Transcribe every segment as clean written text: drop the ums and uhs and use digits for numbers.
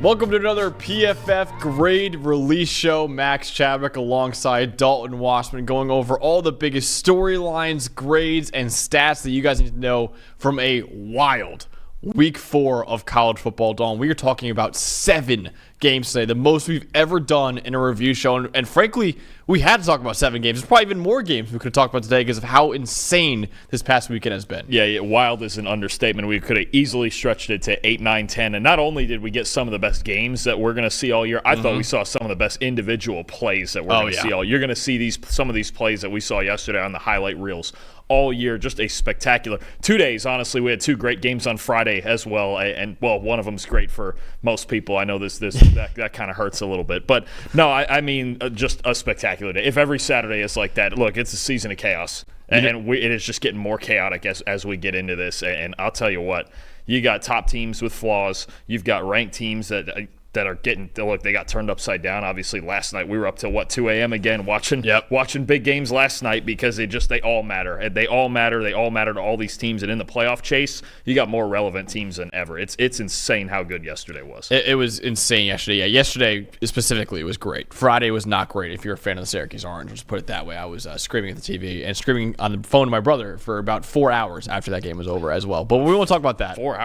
Welcome to another PFF grade release show. Max Chadwick alongside Dalton Wasserman going over all the biggest storylines, grades, and stats that you guys need to know from a wild Week 4 of college football. Dawn, we are talking about 7 games today, the most we've ever done in a review show. And frankly, we had to talk about 7 games. There's probably even more games we could have talked about today because of how insane this past weekend has been. Yeah, wild is an understatement. We could have easily stretched it to 8, 9, 10. And not only did we get some of the best games that we're going to see all year, I thought we saw some of the best individual plays that we're going to see all year. You're going to see some of these plays that we saw yesterday on the highlight reels all year. Just a spectacular 2 days. Honestly, we had 2 great games on Friday as well, and well, one of them's great for most people. I know that kind of hurts a little bit, but no, I mean just a spectacular day. If every Saturday is like that, look, it's a season of chaos, and it is just getting more chaotic as we get into this. And I'll tell you what, you got top teams with flaws, you've got ranked teams that are getting, look, they got turned upside down. Obviously, last night we were up till 2 a.m. again watching big games last night because they all matter. And they all matter to all these teams. And in the playoff chase, you got more relevant teams than ever. It's insane how good yesterday was. It was insane yesterday. Yeah, yesterday specifically was great. Friday was not great if you're a fan of the Syracuse Orange. Just put it that way. I was screaming at the TV and screaming on the phone to my brother for about 4 hours after that game was over as well. But we won't talk about that. 4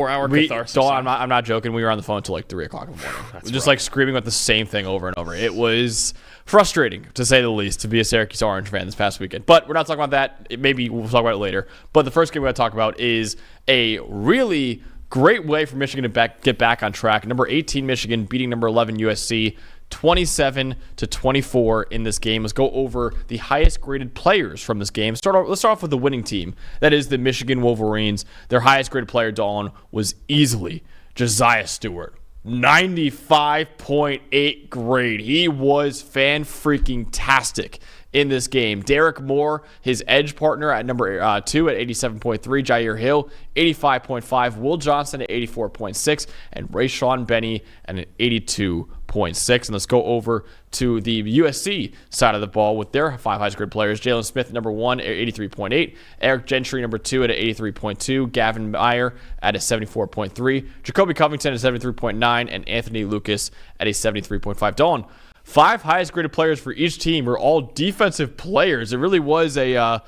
hour catharsis. I'm not joking. We were on the phone until 3 o'clock in the morning. Just like screaming about the same thing over and over. It was frustrating, to say the least, to be a Syracuse Orange fan this past weekend. But we're not talking about that. Maybe we'll talk about it later. But the first game we're going to talk about is a really great way for Michigan to get back on track. Number 18 Michigan beating number 11 USC 27-24 in this game. Let's go over the highest graded players from this game. Let's start off with the winning team. That is the Michigan Wolverines. Their highest graded player, Dawn, was easily Josiah Stewart. 95.8 grade. He was fan-freaking-tastic in this game. Derek Moore, his edge partner at number 2 at 87.3. Jair Hill, 85.5. Will Johnson at 84.6. And Rayshawn Benny at an 82.6. And let's go over to the USC side of the ball with their 5 highest grade players. Jalen Smith, number 1 at 83.8. Eric Gentry, number 2 at 83.2. Gavin Meyer at a 74.3. Jacoby Covington at 73.9. And Anthony Lucas at a 73.5. Dawn, 5 highest graded players for each team are all defensive players. It really was the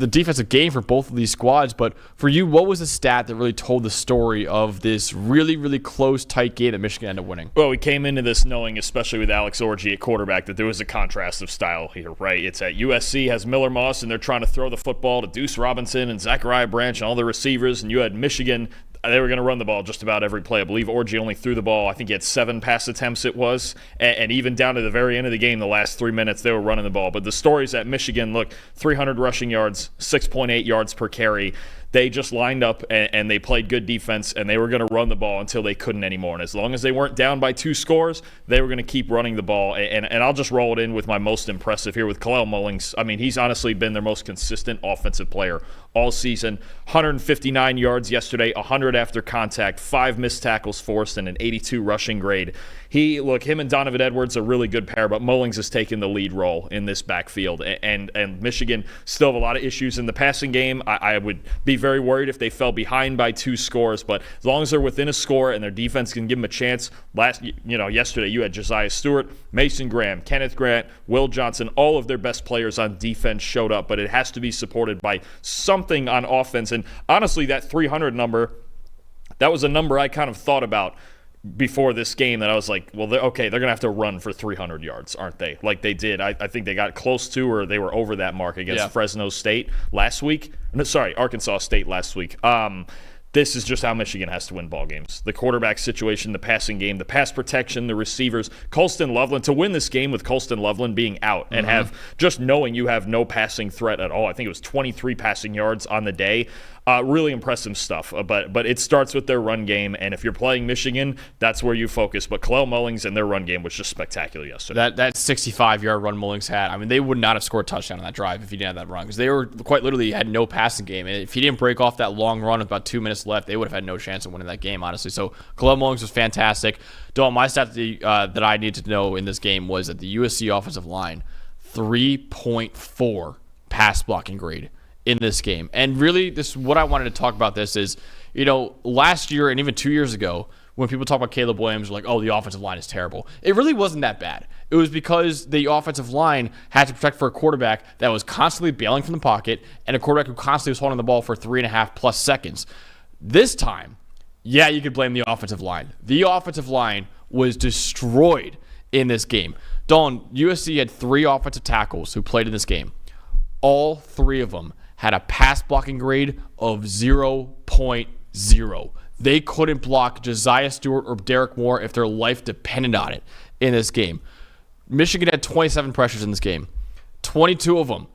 defensive game for both of these squads. But for you, what was the stat that really told the story of this really, really close, tight game that Michigan ended up winning? Well, we came into this knowing, especially with Alex Orji at quarterback, that there was a contrast of style here, right? It's at USC has Miller Moss, and they're trying to throw the football to Deuce Robinson and Zachariah Branch and all the receivers. And you had Michigan, they were going to run the ball just about every play. I believe Orji only threw the ball, I think he had 7 pass attempts it was. And even down to the very end of the game, the last 3 minutes, they were running the ball. But the stories at Michigan, look, 300 rushing yards, 6.8 yards per carry. They just lined up and they played good defense, and they were going to run the ball until they couldn't anymore. And as long as they weren't down by 2 scores, they were going to keep running the ball. And I'll just roll it in with my most impressive here with Kalel Mullings. I mean, he's honestly been their most consistent offensive player all season. 159 yards yesterday, 100 after contact, 5 missed tackles forced, and an 82 rushing grade. Him and Donovan Edwards are a really good pair, but Mullings has taken the lead role in this backfield. And Michigan still have a lot of issues in the passing game. I would be very worried if they fell behind by 2 scores, but as long as they're within a score and their defense can give them a chance. Yesterday you had Josiah Stewart, Mason Graham, Kenneth Grant, Will Johnson, all of their best players on defense showed up, but it has to be supported by something on offense. And honestly, that 300 number, that was a number I kind of thought about before this game, that I was like, well, they're going to have to run for 300 yards, aren't they? Like they did. I think they got close to, or they were over that mark against Fresno State last week. Arkansas State last week. This is just how Michigan has to win ball games. The quarterback situation, the passing game, the pass protection, the receivers. Colston Loveland, to win this game with Colston Loveland being out and have just knowing you have no passing threat at all. I think it was 23 passing yards on the day. Really impressive stuff. But it starts with their run game, and if you're playing Michigan, that's where you focus. But Kalel Mullings and their run game was just spectacular yesterday. That 65-yard run Mullings had, I mean, they would not have scored a touchdown on that drive if he didn't have that run, because they were quite literally had no passing game. And if he didn't break off that long run with about 2 minutes left, they would have had no chance of winning that game, honestly. So Kalel Mullings was fantastic. Dawn, my stat that I needed to know in this game was that the USC offensive line, 3.4 pass blocking grade in this game. And really, this what I wanted to talk about this is, last year and even 2 years ago, when people talk about Caleb Williams, like, oh, the offensive line is terrible. It really wasn't that bad. It was because the offensive line had to protect for a quarterback that was constantly bailing from the pocket and a quarterback who constantly was holding the ball for 3.5 plus seconds. This time, yeah, you could blame the offensive line. The offensive line was destroyed in this game. Dalton, USC had 3 offensive tackles who played in this game. All 3 of them had a pass blocking grade of 0.0. They couldn't block Josiah Stewart or Derek Moore if their life depended on it in this game. Michigan had 27 pressures in this game. 22 of them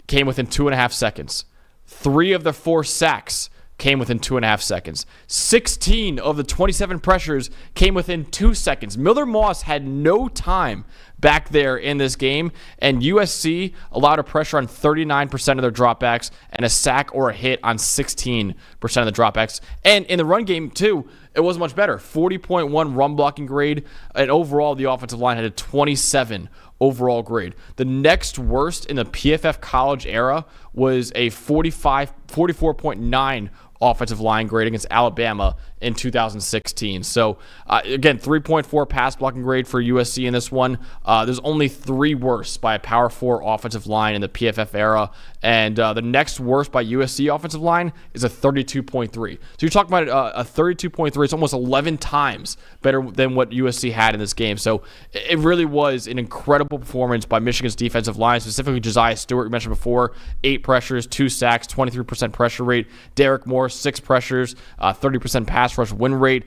came within 2.5 seconds. 3 of the 4 sacks came within 2.5 seconds. 16 of the 27 pressures came within 2 seconds. Miller Moss had no time back there in this game, and USC allowed a pressure on 39% of their dropbacks and a sack or a hit on 16% of the dropbacks. And in the run game, too, it wasn't much better. 40.1 run blocking grade, and overall, the offensive line had a 27 overall grade. The next worst in the PFF college era was a 44.9 offensive line grade against Alabama in 2016. So, again, 3.4 pass blocking grade for USC in this one. There's only 3 worse by a Power 4 offensive line in the PFF era. And the next worst by USC offensive line is a 32.3. So you're talking about a 32.3. It's almost 11 times better than what USC had in this game. So it really was an incredible performance by Michigan's defensive line, specifically Josiah Stewart, you mentioned before, 8 pressures, 2 sacks, 23% pressure rate. Derek Moore, 6 pressures, 30% pass rush win rate.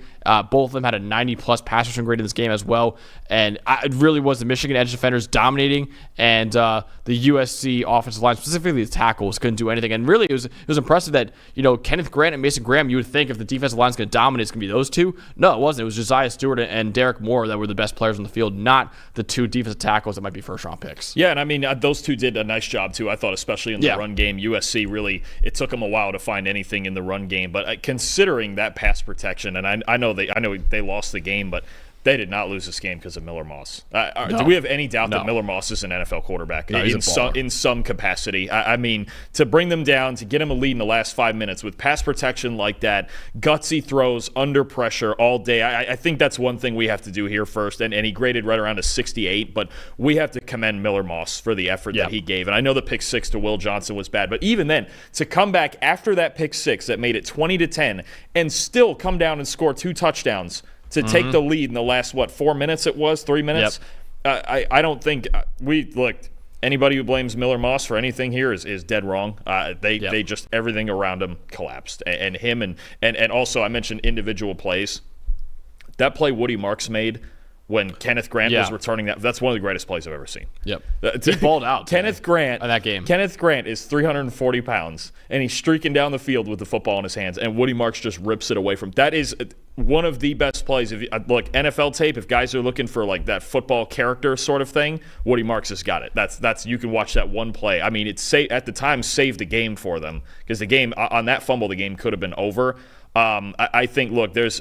Both of them had a 90-plus pass rushing grade in this game as well. And it really was the Michigan edge defenders dominating, and the USC offensive line, specifically the tackles, couldn't do anything. And really, it was impressive that, Kenneth Grant and Mason Graham, you would think if the defensive line's going to dominate, it's going to be those two. No, it wasn't. It was Josiah Stewart and Derek Moore that were the best players on the field, not the 2 defensive tackles that might be first-round picks. Yeah, and I mean, those 2 did a nice job, too. I thought, especially in the run game, USC really, it took them a while to find anything in the run game. But considering that pass protection, and I know they lost the game, but they did not lose this game because of Miller Moss. Do we have any doubt that Miller Moss is an NFL quarterback in some capacity? I mean, to bring them down, to get him a lead in the last 5 minutes with pass protection like that, gutsy throws under pressure all day. I think that's one thing we have to do here first. And he graded right around a 68, but we have to commend Miller Moss for the effort that he gave. And I know the pick 6 to Will Johnson was bad, but even then, to come back after that pick 6 that made it 20-10 and still come down and score 2 touchdowns to take the lead in the last, 4 minutes it was? 3 minutes? Yep. I don't think anybody who blames Miller Moss for anything here is dead wrong. They just, everything around him collapsed. And him and also I mentioned individual plays. That play Woody Marks made when Kenneth Grant was returning that's one of the greatest plays I've ever seen. Yep. He balled out. Kenneth Grant in that game. Kenneth Grant is 340 pounds, and he's streaking down the field with the football in his hands, and Woody Marks just rips it away from him. That is one of the best plays. If NFL tape, if guys are looking for like that football character sort of thing, Woody Marks has got it. That's you can watch that one play. I mean, at the time saved the game for them, because the game on that fumble, the game could have been over. I think there's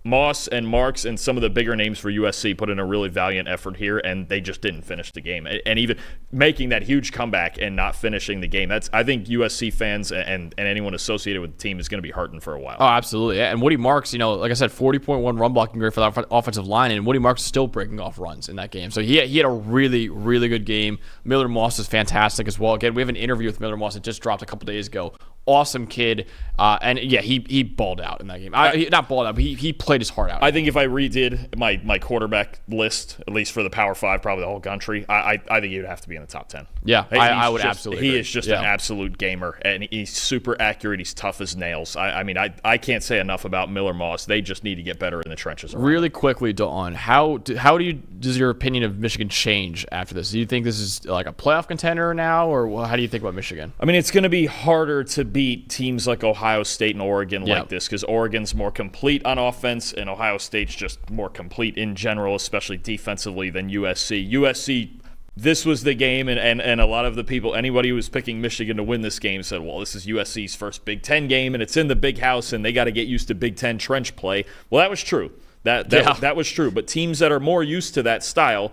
Moss and Marks and some of the bigger names for USC put in a really valiant effort here, and they just didn't finish the game. And even making that huge comeback and not finishing the game, I think USC fans and anyone associated with the team is going to be hurting for a while. Oh, absolutely. And Woody Marks, like I said, 40.1 run blocking grade for the offensive line, and Woody Marks is still breaking off runs in that game. So he had a really, really good game. Miller Moss is fantastic as well. Again, we have an interview with Miller Moss that just dropped a couple days ago. Awesome kid. And he balled out in that game. Not balled out, but he played his heart out. I think if I redid my quarterback list, at least for the Power 5, probably the whole country, I think he would have to be in the top 10. Yeah, I would absolutely agree. He is just an absolute gamer, and he's super accurate. He's tough as nails. I mean, I can't say enough about Miller Moss. They just need to get better in the trenches. Really quickly, Dalton, does your opinion of Michigan change after this? Do you think this is like a playoff contender now, or how do you think about Michigan? I mean, it's going to be harder to beat teams like Ohio State and Oregon like this, because Oregon's more complete on offense and Ohio State's just more complete in general, especially defensively, than USC. USC, this was the game, and a lot of the people, anybody who was picking Michigan to win this game said, well, this is USC's first Big Ten game, and it's in the big house, and they got to get used to Big Ten trench play. Well, that was true. That was true. But teams that are more used to that style,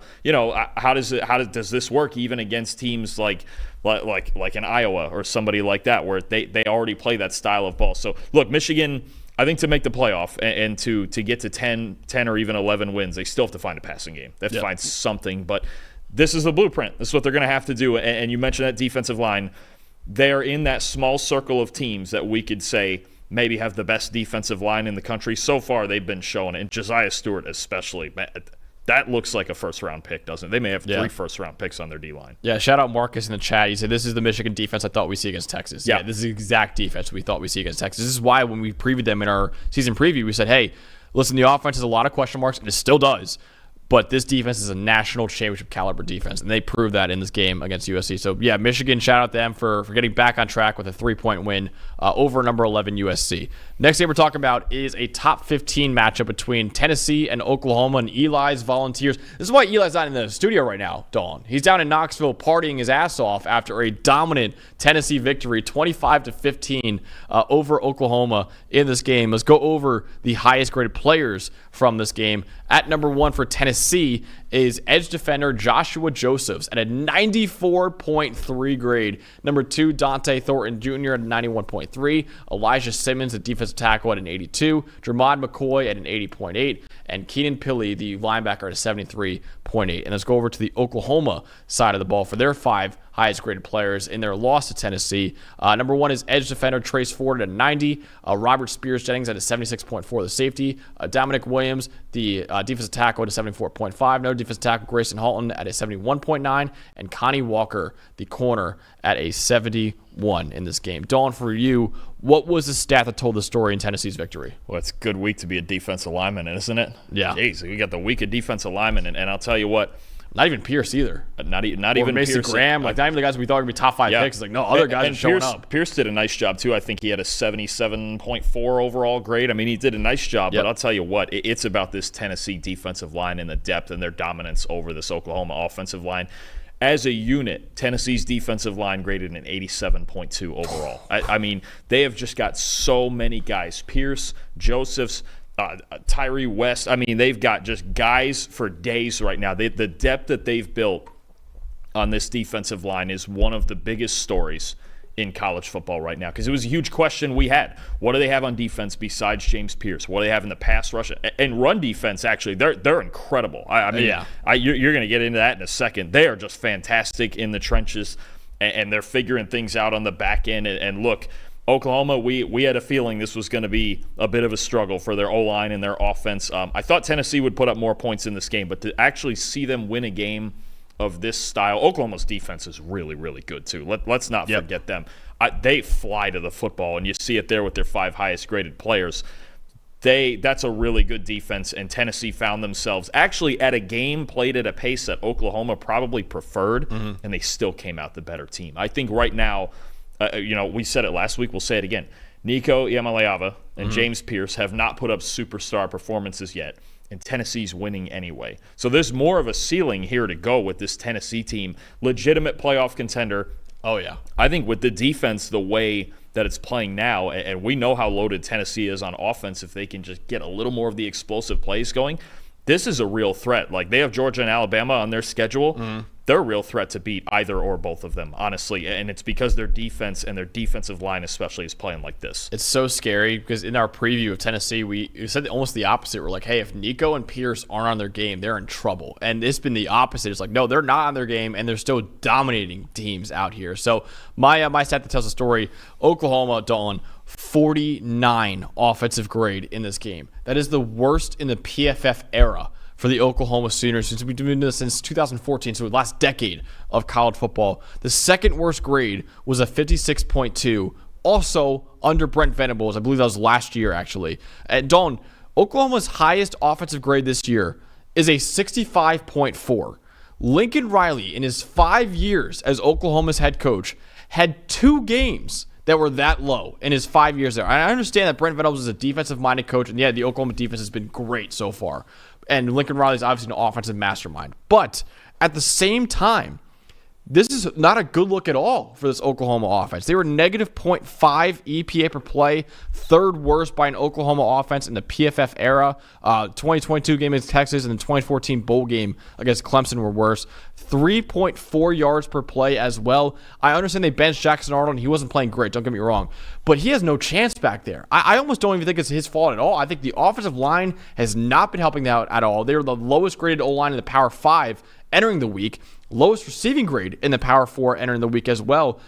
how does this work even against teams like in Iowa or somebody like that, where they already play that style of ball? So look, Michigan, I think to make the playoff and to get to 10 or even 11 wins, they still have to find a passing game. They have to find something. But this is the blueprint. This is what they're going to have to do. And you mentioned that defensive line. They're in that small circle of teams that we could say maybe have the best defensive line in the country. So far, they've been showing, and Josiah Stewart especially. That looks like a first-round pick, doesn't it? They may have 3 first-round picks on their D-line. Yeah, shout out Marcus in the chat. He said, this is the Michigan defense I thought we'd see against Texas. Yeah, this is the exact defense we thought we'd see against Texas. This is why when we previewed them in our season preview, we said, hey, listen, the offense has a lot of question marks, and it still does. But this defense is a national championship caliber defense, and they proved that in this game against USC. So, yeah, Michigan, shout out them for getting back on track with a 3-point win over number 11 USC. Next game we're talking about is a top 15 matchup between Tennessee and Oklahoma and Eli's Volunteers. This is why Eli's not in the studio right now, Dawn. He's down in Knoxville partying his ass off after a dominant Tennessee victory, 25-15 over Oklahoma in this game. Let's go over the highest graded players from this game. At number 1 for Tennessee is edge defender Joshua Josephs at a 94.3 grade. Number 2, Dante Thornton Jr. at a 91.3. Elijah Simmons, the defensive tackle, at an 82. Dramod McCoy at an 80.8. And Keenan Pili, the linebacker, at a 73.8. And let's go over to the Oklahoma side of the ball for their 5 highest graded players in their loss to Tennessee. Number 1 is edge defender Trace Ford at a 90. Robert Spears Jennings at a 76.4, the safety. Dominic Williams, the defensive tackle, at a 74.5. No defensive tackle Grayson Halton at a 71.9. And Connie Walker, the corner, at a 71 in this game. Dawn, for you, what was the stat that told the story in Tennessee's victory? Well, it's a good week to be a defensive lineman, isn't it? Yeah. Jeez, we got the week of defensive linemen, and I'll tell you what. Not even Pierce either. Not even Mason Pierce. Graham. Not even the guys we thought would be top 5 picks. It's like, no, other guys are showing up. Pierce did a nice job, too. I think he had a 77.4 overall grade. I mean, he did a nice job, but I'll tell you what, it's about this Tennessee defensive line and the depth and their dominance over this Oklahoma offensive line. As a unit, Tennessee's defensive line graded an 87.2 overall. I mean, they have just got so many guys. Pierce, Josephs, Tyree West. I mean, they've got just guys for days right now. The depth that they've built on this defensive line is one of the biggest stories in college football right now, because it was a huge question we had. What do they have on defense besides James Pierce? What do they have in the pass rush and run defense? Actually, they're incredible. You're going to get into that in a second. They are just fantastic in the trenches, and they're figuring things out on the back end. And look, Oklahoma, we had a feeling this was going to be a bit of a struggle for their O-line and their offense. I thought Tennessee would put up more points in this game, but to actually see them win a game of this style, Oklahoma's defense is really, really good too. Let's not forget them. They fly to the football, and you see it there with their 5 highest graded players. That's a really good defense, and Tennessee found themselves actually at a game played at a pace that Oklahoma probably preferred, and they still came out the better team. I think right now, we said it last week, we'll say it again. Nico Iamaleava and James Pierce have not put up superstar performances yet, and Tennessee's winning anyway. So there's more of a ceiling here to go with this Tennessee team. Legitimate playoff contender. Oh, yeah. I think with the defense the way that it's playing now, and we know how loaded Tennessee is on offense, if they can just get a little more of the explosive plays going, this is a real threat. Like, they have Georgia and Alabama on their schedule. They're a real threat to beat either or both of them, honestly. And it's because their defense and their defensive line especially is playing like this. It's so scary because in our preview of Tennessee, we said almost the opposite. We're like, hey, if Nico and Pierce aren't on their game, they're in trouble. And it's been the opposite. It's like, no, they're not on their game, and they're still dominating teams out here. So my stat that tells the story, Oklahoma, Dalton, 49 offensive grade in this game. That is the worst in the PFF era for the Oklahoma Sooners since we've been doing this since 2014, so the last decade of college football. The second worst grade was a 56.2, also under Brent Venables. I believe that was last year, actually. And Dawn, Oklahoma's highest offensive grade this year is a 65.4. Lincoln Riley, in his 5 years as Oklahoma's head coach, had 2 games that were that low in his 5 years there. I understand that Brent Venables is a defensive-minded coach, and yeah, the Oklahoma defense has been great so far. And Lincoln Riley is obviously an offensive mastermind. But at the same time, this is not a good look at all for this Oklahoma offense. They were negative -0.5 EPA per play, third worst by an Oklahoma offense in the PFF era. 2022 game against Texas and the 2014 bowl game against Clemson were worse. 3.4 yards per play as well. I understand they benched Jackson Arnold, and he wasn't playing great, don't get me wrong, but he has no chance back there. I almost don't even think it's his fault at all. I think the offensive line has not been helping out at all. They were the lowest graded O-line in the Power 5 entering the week, lowest receiving grade in the Power 4 entering the week as well.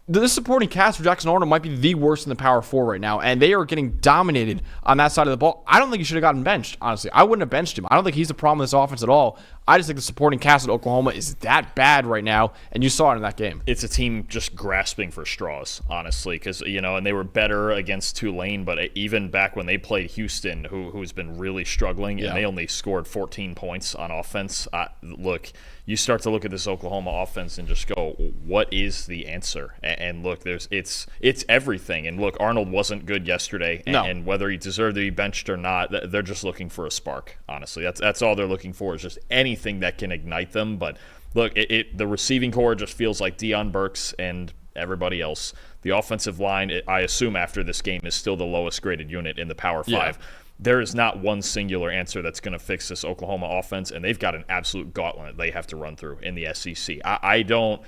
This supporting cast for Jackson Arnold might be the worst in the Power 4 right now, and they are getting dominated on that side of the ball. I don't think he should have gotten benched, honestly. I wouldn't have benched him. I don't think he's the problem in this offense at all. I just think the supporting cast at Oklahoma is that bad right now, and you saw it in that game. It's a team just grasping for straws, honestly, because, and they were better against Tulane, but even back when they played Houston, who's been really struggling, and they only scored 14 points on offense. Look, you start to look at this Oklahoma offense and just go, what is the answer? And look, it's everything. And look, Arnold wasn't good yesterday, and whether he deserved to be benched or not, they're just looking for a spark, honestly. That's all they're looking for, is just anything that can ignite them. But look, the receiving core just feels like Deion Burks and everybody else. The offensive line, I assume after this game, is still the lowest graded unit in the Power 5. Yeah. There is not one singular answer that's going to fix this Oklahoma offense, and they've got an absolute gauntlet they have to run through in the SEC. I don't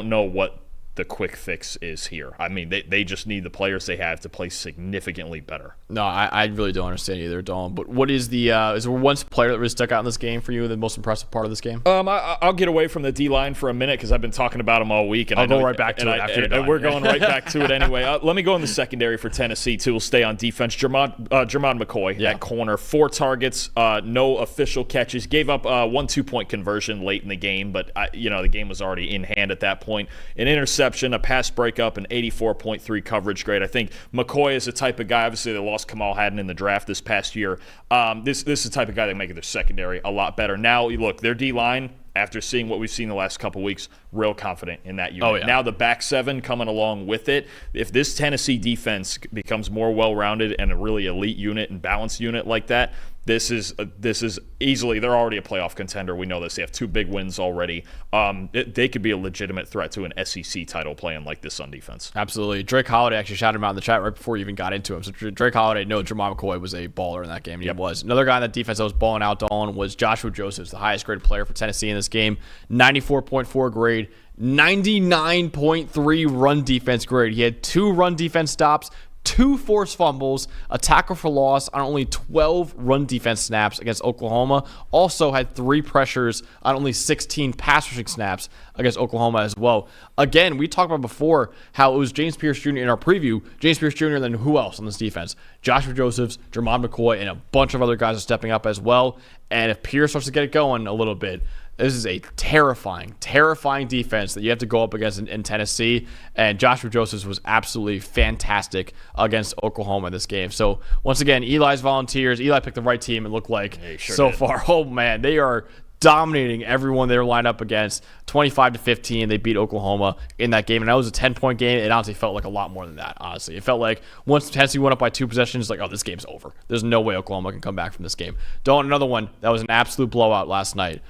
know what the quick fix is here. I mean, they just need the players they have to play significantly better. No, I really don't understand either, Dalton. But what is is there one player that really stuck out in this game for you, the most impressive part of this game? I'll get away from the D-line for a minute because I've been talking about them all week. And I'll go right back to it after you're done. We're going right back to it anyway. Let me go in the secondary for Tennessee, too. We'll stay on defense. Jermon McCoy at corner, 4 targets, no official catches. Gave up 1 2-point conversion late in the game, but the game was already in hand at that point. An interception, a pass breakup, an 84.3 coverage grade. I think McCoy is the type of guy, obviously they lost Kamal Hadden in the draft this past year. This is the type of guy that make their secondary a lot better. Now, look, their D-line, after seeing what we've seen the last couple weeks, real confident in that unit. Oh, yeah. Now the back 7 coming along with it. If this Tennessee defense becomes more well-rounded and a really elite unit and balanced unit like that, this is easily, they're already a playoff contender. We know this. They have 2 big wins already. They could be a legitimate threat to an SEC title playing like this on defense. Absolutely. Drake Holiday actually shouted him out in the chat right before you even got into him. So Drake Holiday, Jermon McCoy was a baller in that game. He was. Another guy on that defense that was balling out, Dalton, was Joshua Josephs, the highest graded player for Tennessee in this game. 94.4 grade. 99.3 run defense grade. He had 2 run defense stops, 2 forced fumbles, a tackle for loss on only 12 run defense snaps against Oklahoma. Also had 3 pressures on only 16 pass rushing snaps against Oklahoma as well. Again, we talked about before how it was James Pierce Jr. in our preview. James Pierce Jr. and then who else on this defense? Joshua Josephs, Jermon McCoy, and a bunch of other guys are stepping up as well. And if Pierce starts to get it going a little bit, this is a terrifying defense that you have to go up against in Tennessee. And Joshua Josephs was absolutely fantastic against Oklahoma in this game. So, once again, Eli's Volunteers. Eli picked the right team, it looked like, far. Oh, man, they are dominating everyone they were lined up against. 25-15, they beat Oklahoma in that game. And that was a 10-point game. It honestly felt like a lot more than that, honestly. It felt like once Tennessee went up by 2 possessions, like, oh, this game's over. There's no way Oklahoma can come back from this game. Dalton, another one that was an absolute blowout last night.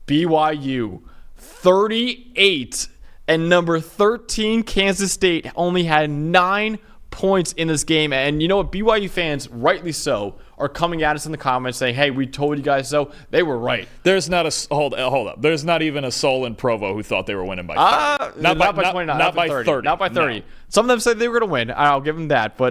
BYU 38 and number 13 Kansas State only had 9 points in this game. And you know what? BYU fans, rightly so, are coming at us in the comments saying, hey, we told you guys so. They were right. There's not a hold up. There's not even a soul in Provo who thought they were winning by 30. Not by 29. Not by 30. Not by 30. No. Some of them said they were going to win. I'll give them that. But,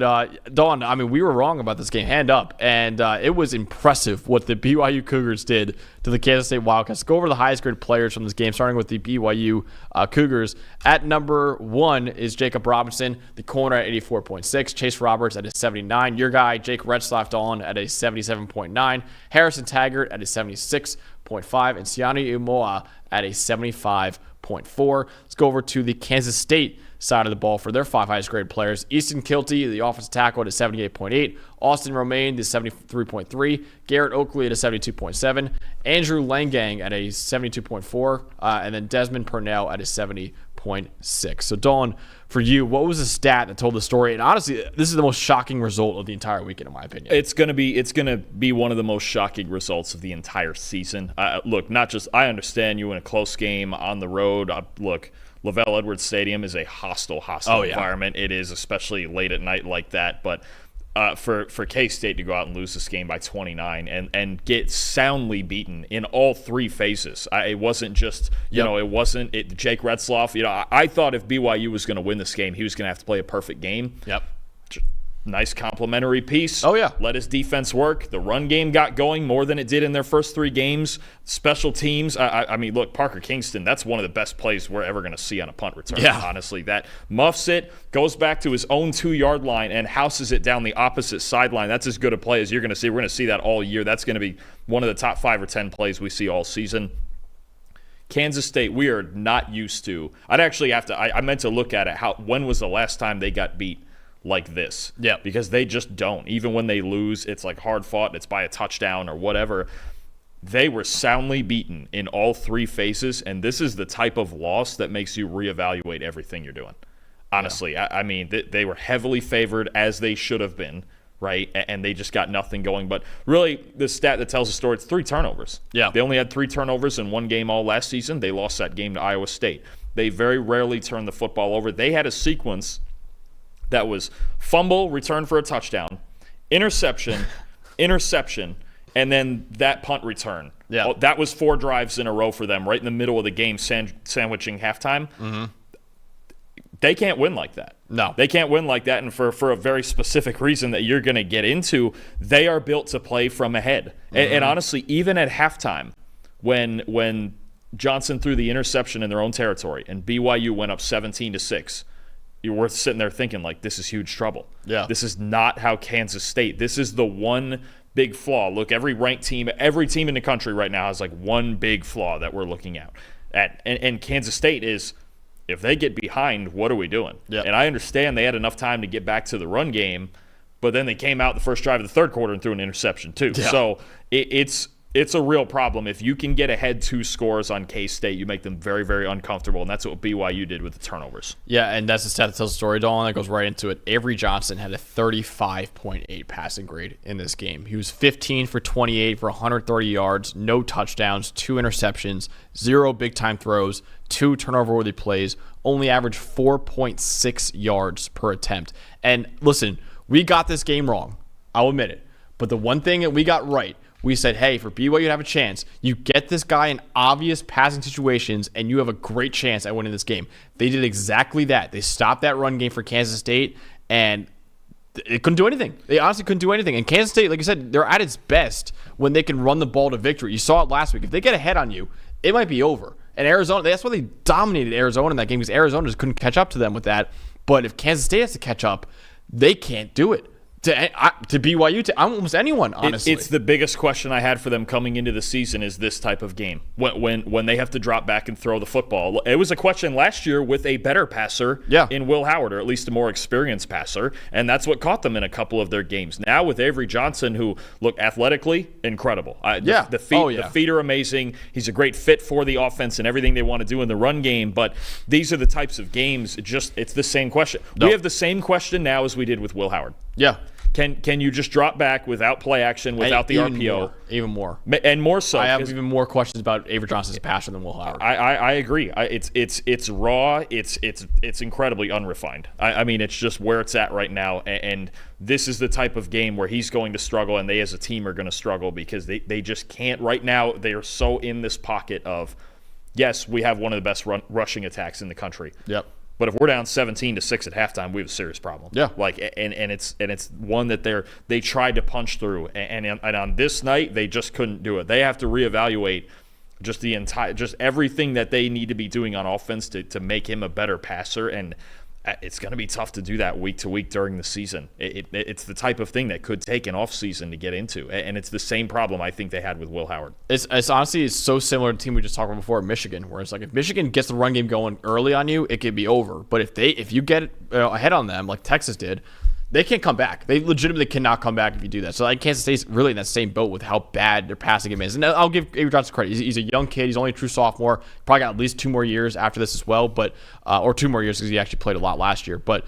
Dawn, I mean, we were wrong about this game, hand up. And it was impressive what the BYU Cougars did to the Kansas State Wildcats. Go over the highest graded players from this game, starting with the BYU Cougars. At number 1 is Jacob Robinson, the corner at 84.6. Chase Roberts at a 79. Your guy, Jake Retzlaff, Dawn, at a 77.9. Harrison Taggart at a 76.5. And Siani Umoa at a 75.4. Let's go over to the Kansas State side of the ball for their 5 highest graded players. Easton Kilty, the offensive tackle, at a 78.8. Austin Romaine, the 73.3. Garrett Oakley at a 72.7. Andrew Langang at a 72.4. And then Desmond Purnell at a 70.4. 1.6. So, Dawn, for you, what was the stat that told the story? And honestly, this is the most shocking result of the entire weekend, in my opinion. It's gonna be one of the most shocking results of the entire season. Look, not just I understand you in a close game on the road. Look, Lavelle Edwards Stadium is a hostile environment. It is, especially late at night like that. But for K-State to go out and lose this game by 29 and get soundly beaten in all three phases. It wasn't just, it wasn't Jake Retzloff. I thought if BYU was going to win this game, he was going to have to play a perfect game. Yep. Nice complimentary piece. Oh, yeah. Let his defense work. The run game got going more than it did in their first three games. Special teams. I mean, look, Parker Kingston, that's one of the best plays we're ever going to see on a punt return, honestly. That muffs it, goes back to his own 2-yard line, and houses it down the opposite sideline. That's as good a play as you're going to see. We're going to see that all year. That's going to be one of the top 5 or 10 plays we see all season. Kansas State, we are not used to. I'd actually have to – I meant to look at it. When was the last time they got beat like this? Yeah. Because they just don't. Even when they lose, it's like hard fought, it's by a touchdown or whatever. They were soundly beaten in all three phases, and this is the type of loss that makes you reevaluate everything you're doing. Honestly, yeah. I mean, they were heavily favored, as they should have been, right? And they just got nothing going. But really, the stat that tells the story, it's 3 turnovers. Yeah. They only had 3 turnovers in one game all last season. They lost that game to Iowa State. They very rarely turn the football over. They had a sequence that was fumble, return for a touchdown, interception, and then that punt return. Yeah. That was 4 drives in a row for them, right in the middle of the game, sandwiching halftime. Mm-hmm. They can't win like that. No. They can't win like that, and for a very specific reason that you're going to get into. They are built to play from ahead. Mm-hmm. And honestly, even at halftime, when Johnson threw the interception in their own territory and BYU went up 17-6, you were sitting there thinking, like, this is huge trouble. Yeah. This is not how Kansas State. This is the one big flaw. Look, every ranked team, every team in the country right now has like one big flaw that we're looking at. And Kansas State is, if they get behind, what are we doing? Yeah. And I understand they had enough time to get back to the run game, but then they came out the first drive of the third quarter and threw an interception too. Yeah. So it's a real problem. If you can get ahead 2 scores on K-State, you make them very, very uncomfortable, and that's what BYU did with the turnovers. Yeah, and that's the stat that tells the story, Dalton. That goes right into it. Avery Johnson had a 35.8 passing grade in this game. He was 15 for 28 for 130 yards, no touchdowns, 2 interceptions, 0 big-time throws, 2 turnover-worthy plays, only averaged 4.6 yards per attempt. And listen, we got this game wrong. I'll admit it. But the one thing that we got right, we said, hey, for BYU to have a chance, you get this guy in obvious passing situations, and you have a great chance at winning this game. They did exactly that. They stopped that run game for Kansas State, and it couldn't do anything. They honestly couldn't do anything. And Kansas State, like I said, they're at its best when they can run the ball to victory. You saw it last week. If they get ahead on you, it might be over. And Arizona, that's why they dominated Arizona in that game, because Arizona just couldn't catch up to them with that. But if Kansas State has to catch up, they can't do it. To BYU, to almost anyone, honestly. It's the biggest question I had for them coming into the season is this type of game. When they have to drop back and throw the football. It was a question last year with a better passer in Will Howard, or at least a more experienced passer, and that's what caught them in a couple of their games. Now with Avery Johnson, who, look, athletically, incredible. The feet are amazing. He's a great fit for the offense and everything they want to do in the run game, but these are the types of games, it's the same question. We have the same question now as we did with Will Howard. Yeah. Can you just drop back without play action, without the RPO? Even more. And more so. I have even more questions about Avery Johnson's passion than Will Howard. I agree. It's raw. It's incredibly unrefined. I mean, it's just where it's at right now. And this is the type of game where he's going to struggle, and they as a team are going to struggle because they just can't. Right now, they are so in this pocket of, yes, we have one of the best rushing attacks in the country. Yep. But if we're down 17-6 at halftime, we have a serious problem. Yeah. And it's one that they tried to punch through, and on this night they just couldn't do it. They have to reevaluate just everything that they need to be doing on offense to make him a better passer, and it's going to be tough to do that week to week during the season. It's the type of thing that could take an off season to get into, and it's the same problem I think they had with Will Howard. It's honestly so similar to the team we just talked about before, Michigan, where it's like if Michigan gets the run game going early on you, it could be over. But if you get ahead on them like Texas did, They can't come back. They legitimately cannot come back if you do that. So like Kansas State's really in that same boat with how bad their passing game is. And I'll give Avery Johnson credit. He's a young kid. He's only a true sophomore. Probably got at least 2 more years after this as well, but or 2 more years because he actually played a lot last year. But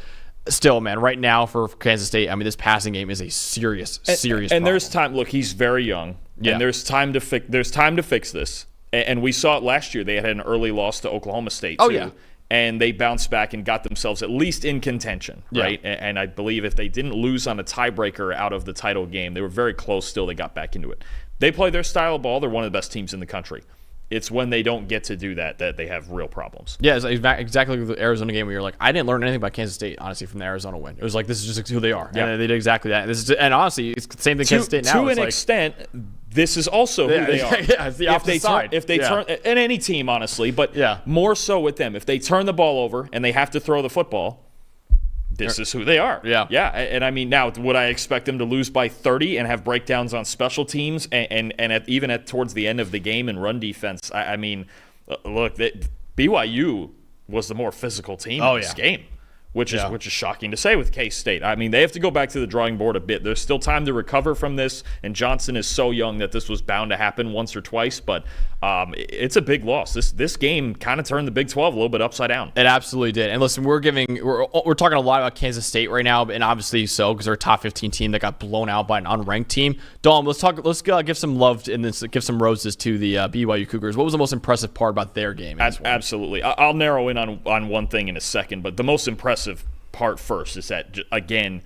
still, man, right now for Kansas State, I mean, this passing game is a serious problem. And there's time. Look, he's very young, and there's time to fix this. And we saw it last year. They had an early loss to Oklahoma State, too. Oh, yeah. And they bounced back and got themselves at least in contention, right? Yeah. And I believe if they didn't lose on a tiebreaker out of the title game, they were very close still. They got back into it. They play their style of ball. They're one of the best teams in the country. It's when they don't get to do that they have real problems. Yeah, it's exactly like the Arizona game where you're like, I didn't learn anything about Kansas State, honestly, from the Arizona win. It was like, this is just who they are. Yeah. And they did exactly that. And honestly, it's the same thing Kansas State now. To an extent, this is also who they are. Yeah, it's the opposite side. If they turn, and any team, honestly, but more so with them, if they turn the ball over and they have to throw the football, this is who they are. Yeah. And I mean, now, would I expect them to lose by 30 and have breakdowns on special teams and even towards the end of the game in run defense? I mean, look, BYU was the more physical team in this game. Which is shocking to say with K-State. I mean, they have to go back to the drawing board a bit. There's still time to recover from this, and Johnson is so young that this was bound to happen once or twice, but it's a big loss. This game kind of turned the Big 12 a little bit upside down. It absolutely did. And listen, we're talking a lot about Kansas State right now, and obviously so because they're a top 15 team that got blown out by an unranked team. Dalton, let's give some love and give some roses to the BYU Cougars. What was the most impressive part about their game? Absolutely. I'll narrow in on one thing in a second, but the most impressive part first is that, again,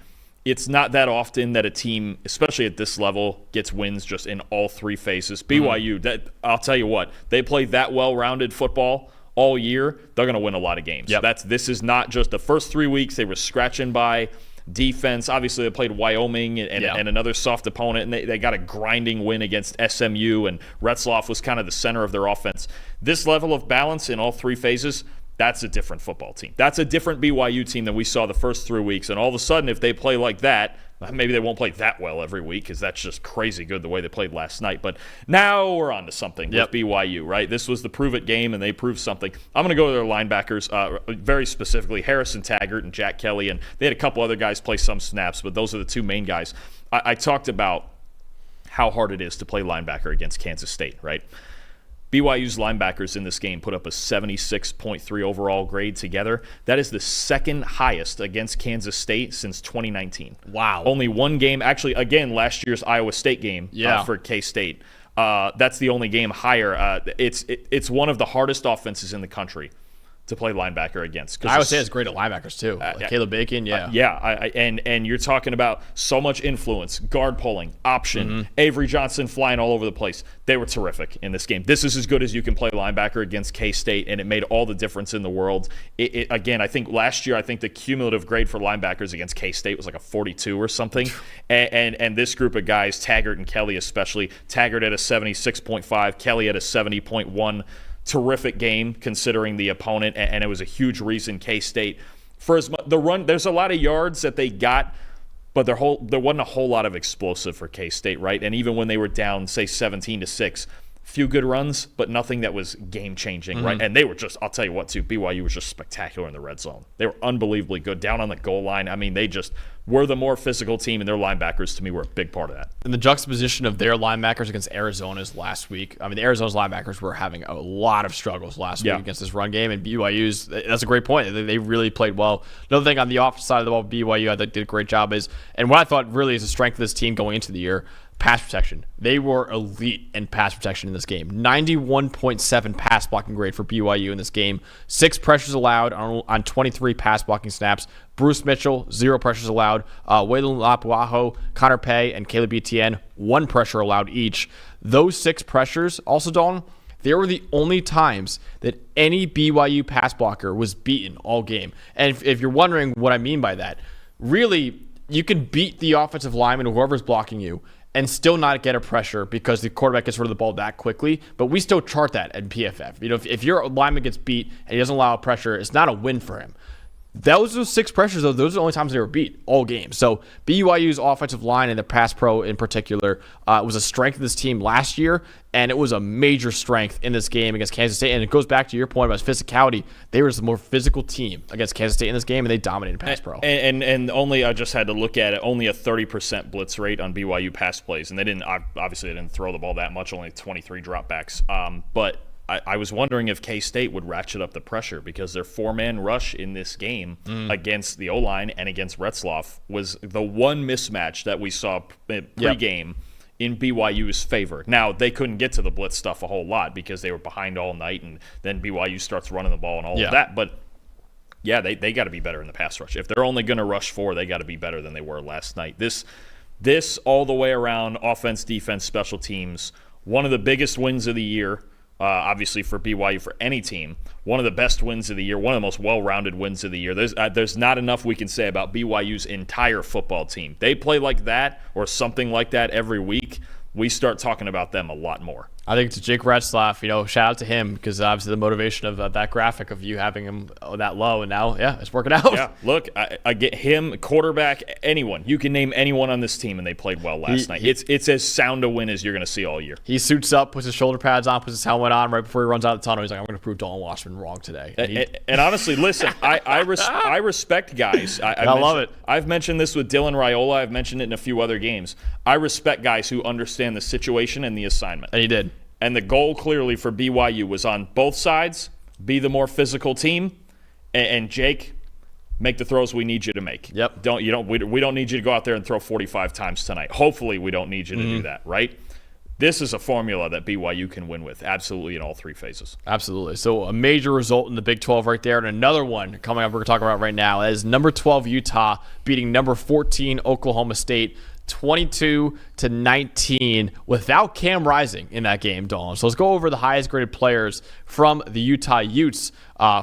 it's not that often that a team, especially at this level, gets wins just in all 3 phases. BYU, I'll tell you what, they play that well-rounded football all year, they're going to win a lot of games. Yep. This is not just the first 3 weeks they were scratching by defense. Obviously, they played Wyoming and another soft opponent, and they got a grinding win against SMU, and Retzloff was kind of the center of their offense. This level of balance in all 3 phases, that's a different football team. That's a different BYU team than we saw the first 3 weeks. And all of a sudden, if they play like that, maybe they won't play that well every week because that's just crazy good the way they played last night. But now we're on to something with BYU, right? This was the prove-it game, and they proved something. I'm going to go to their linebackers, very specifically Harrison Taggart and Jack Kelly. And they had a couple other guys play some snaps, but those are the 2 main guys. I talked about how hard it is to play linebacker against Kansas State, right? BYU's linebackers in this game put up a 76.3 overall grade together. That is the second highest against Kansas State since 2019. Wow. Only one game. Actually, again, last year's Iowa State game for K-State. That's the only game higher. It's one of the hardest offenses in the country to play linebacker against. Iowa State is great at linebackers too. Caleb Bacon, and you're talking about so much influence, guard pulling, option, Avery Johnson flying all over the place. They were terrific in this game. This is as good as you can play linebacker against K-State, and it made all the difference in the world. Again, I think last year, the cumulative grade for linebackers against K-State was like a 42 or something, and this group of guys, Taggart and Kelly especially, Taggart at a 76.5, Kelly at a 70.1. Terrific game considering the opponent, and it was a huge reason K-State for the run. There's a lot of yards that they got, but there wasn't a whole lot of explosive for K-State, right? And even when they were down, say 17-6, few good runs, but nothing that was game-changing, right? And they were just, I'll tell you what, too, BYU was just spectacular in the red zone. They were unbelievably good down on the goal line. I mean, they just were the more physical team, and their linebackers, to me, were a big part of that. And the juxtaposition of their linebackers against Arizona's last week, I mean, the Arizona's linebackers were having a lot of struggles last week against this run game, and BYU's, that's a great point. They really played well. Another thing on the offensive side of the ball, BYU, I think did a great job and what I thought really is the strength of this team going into the year, pass protection. They were elite in pass protection in this game. 91.7 pass blocking grade for BYU in this game. 6 pressures allowed on 23 pass blocking snaps. Bruce Mitchell, 0 pressures allowed. Waylon Lapuaho, Connor Pay, and Caleb Etienne, 1 pressure allowed each. Those 6 pressures, also, Dalton, they were the only times that any BYU pass blocker was beaten all game. And if you're wondering what I mean by that, really, you can beat the offensive lineman or whoever's blocking you and still not get a pressure because the quarterback gets rid of the ball that quickly. But we still chart that at PFF. If your lineman gets beat and he doesn't allow a pressure, it's not a win for him. Those 6 pressures, though, those are the only times they were beat all game. So BYU's offensive line and the pass pro in particular was a strength of this team last year, and it was a major strength in this game against Kansas State. And it goes back to your point about physicality. They were the more physical team against Kansas State in this game, and they dominated pass pro. And only, I just had to look at it, only a 30% blitz rate on BYU pass plays. And they didn't throw the ball that much, only 23 dropbacks. But I was wondering if K-State would ratchet up the pressure because their 4-man rush in this game against the O-line and against Retzloff was the one mismatch that we saw pregame in BYU's favor. Now, they couldn't get to the blitz stuff a whole lot because they were behind all night, and then BYU starts running the ball and all of that. But, yeah, they got to be better in the pass rush. If they're only going to rush 4, they got to be better than they were last night. This all the way around, offense, defense, special teams, one of the biggest wins of the year. Obviously for BYU, for any team, one of the best wins of the year, one of the most well-rounded wins of the year. There's not enough we can say about BYU's entire football team. They play like that or something like that every week, we start talking about them a lot more. I think to Jake Retzlaff, shout out to him because obviously the motivation of that graphic of you having him that low, and now, it's working out. Yeah, look, I get him, quarterback, anyone. You can name anyone on this team, and they played well last night. It's as sound a win as you're going to see all year. He suits up, puts his shoulder pads on, puts his helmet on right before he runs out of the tunnel. He's like, I'm going to prove Dalton Wasserman wrong today. And honestly, listen, I respect guys. I love it. I've mentioned this with Dylan Raiola. I've mentioned it in a few other games. I respect guys who understand the situation and the assignment. And he did. And the goal clearly for BYU was on both sides, be the more physical team, and Jake, make the throws we need you to make. Yep. We don't need you to go out there and throw 45 times tonight. Hopefully we don't need you to do that, right? This is a formula that BYU can win with, absolutely in all 3 phases. Absolutely. So a major result in the Big 12 right there, and another one coming up we're going to talk about right now is number 12 Utah beating number 14 Oklahoma State 22-19 without Cam Rising in that game, Dalton. So let's go over the highest graded players from the Utah Utes.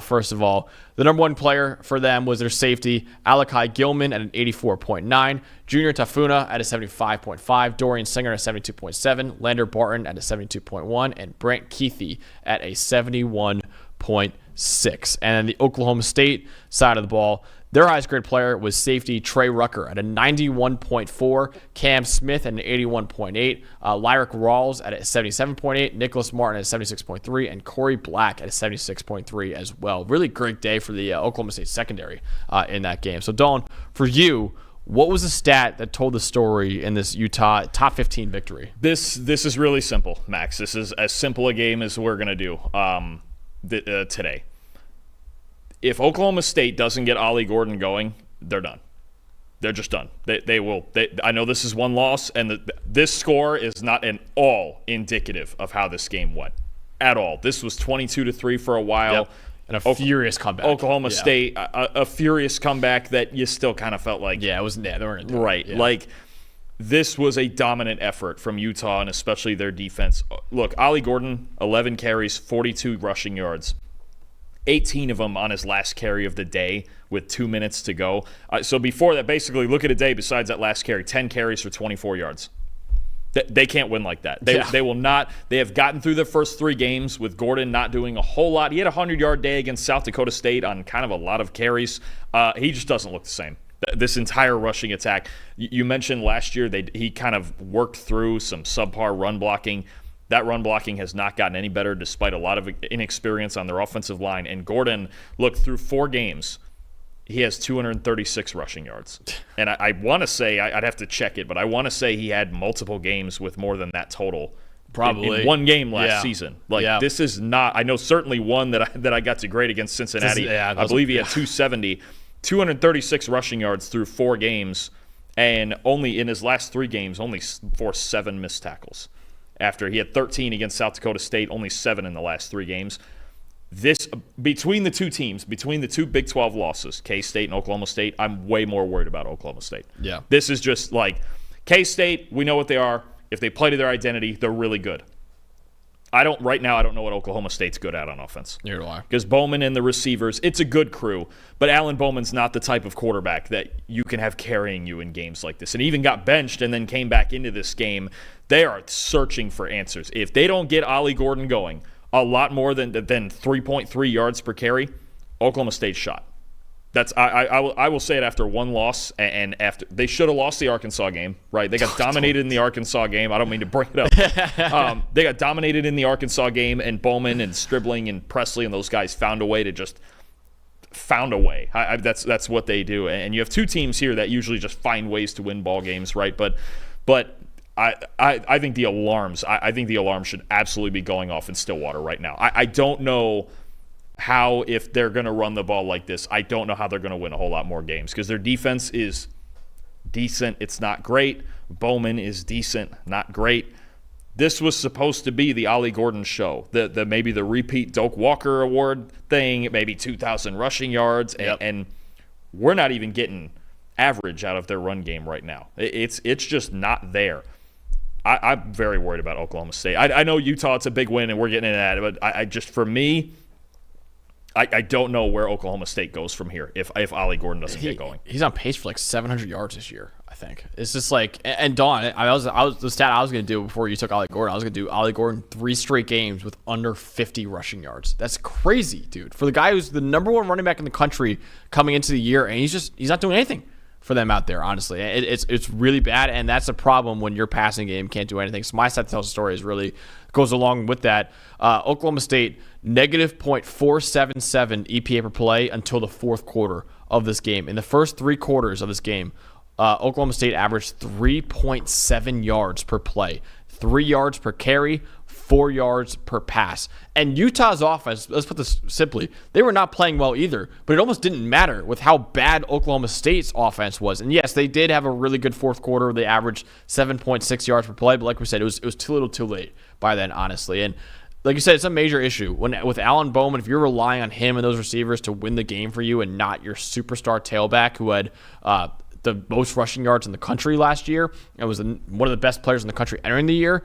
First of all, the number 1 player for them was their safety, Alakai Gilman at an 84.9, Junior Tafuna at a 75.5, Dorian Singer at a 72.7, Lander Barton at a 72.1, and Brant Keithy at a 71.6. And then the Oklahoma State side of the ball, their highest grade player was safety Trey Rucker at a 91.4, Cam Smith at an 81.8, Lyric Rawls at a 77.8, Nicholas Martin at a 76.3, and Corey Black at a 76.3 as well. Really great day for the Oklahoma State secondary in that game. So, Dawn, for you, what was the stat that told the story in this Utah top 15 victory? This is really simple, Max. This is as simple a game as we're going to do today. If Oklahoma State doesn't get Ollie Gordon going, they're done. They're just done. They will. I know this is one loss, and this score is not at all indicative of how this game went at all. This was 22-3 for a while. Yep. And a furious comeback. Oklahoma State, a furious comeback that you still kind of felt like. Yeah, it was. Yeah, they were going to do right. It. Yeah. Like, this was a dominant effort from Utah, and especially their defense. Look, Ollie Gordon, 11 carries, 42 rushing yards. 18 of them on his last carry of the day with 2 minutes to go. So before that, basically, look at a day besides that last carry, 10 carries for 24 yards. They can't win like that. They will not. They have gotten through the first 3 games with Gordon not doing a whole lot. He had a 100-yard day against South Dakota State on kind of a lot of carries. He just doesn't look the same. This entire rushing attack. You mentioned last year he kind of worked through some subpar run blocking. That run blocking has not gotten any better despite a lot of inexperience on their offensive line. And Gordon, look, through 4 games, he has 236 rushing yards. And I want to say, I'd have to check it, but I want to say he had multiple games with more than that total. Probably. In one game last season. This is not – I know certainly one that I got to grade against Cincinnati. I believe he had 270. 236 rushing yards through 4 games, and only in his last 3 games, only forced 7 missed tackles. After he had 13 against South Dakota State, only 7 in the last 3 games. This, between the 2 teams, between the 2 Big 12 losses, K-State and Oklahoma State, I'm way more worried about Oklahoma State. Yeah. This is just like, K-State, we know what they are. If they play to their identity, they're really good. Right now, I don't know what Oklahoma State's good at on offense. Neither do I. Because Bowman and the receivers, it's a good crew, but Alan Bowman's not the type of quarterback that you can have carrying you in games like this. And even got benched and then came back into this game. They are searching for answers. If they don't get Ollie Gordon going a lot more than 3.3 yards per carry, Oklahoma State's shot. I will say it after one loss, and after they should have lost the Arkansas game, right? They got dominated in the Arkansas game. I don't mean to bring it up. They got dominated in the Arkansas game, and Bowman and Stribling and Presley and those guys found a way. That's what they do. And you have two teams here that usually just find ways to win ball games, right? But I think the alarms. I think the alarms should absolutely be going off in Stillwater right now. I don't know how, if they're going to run the ball like this, I don't know how they're going to win a whole lot more games, because their defense is decent. It's not great. Bowman is decent, not great. This was supposed to be the Ollie Gordon show, the maybe the repeat Doak Walker Award thing, maybe 2,000 rushing yards, and we're not even getting average out of their run game right now. It's just not there. I'm very worried about Oklahoma State. I know Utah, it's a big win, and we're getting into that, but I just, for me, I don't know where Oklahoma State goes from here if Ollie Gordon doesn't get going. He's on pace for like 700 yards this year, I think. It's just like, and Dawn, I was the stat I was going to do before you took Ollie Gordon. I was going to do Ollie Gordon 3 straight games with under 50 rushing yards. That's crazy, dude. For the guy who's the number 1 running back in the country coming into the year, and he's not doing anything for them out there, honestly. It's really bad, and that's a problem when your passing game can't do anything. So my stat tells the story is really goes along with that. Oklahoma State, negative .477 EPA per play until the fourth quarter of this game. In the first 3 quarters of this game, Oklahoma State averaged 3.7 yards per play, 3 yards per carry, 4 yards per pass. And Utah's offense, let's put this simply, they were not playing well either, but it almost didn't matter with how bad Oklahoma State's offense was. And yes, they did have a really good fourth quarter. They averaged 7.6 yards per play, but like we said, it was too little too late by then, honestly. And like you said, it's a major issue. With Alan Bowman, if you're relying on him and those receivers to win the game for you and not your superstar tailback who had the most rushing yards in the country last year and was one of the best players in the country entering the year,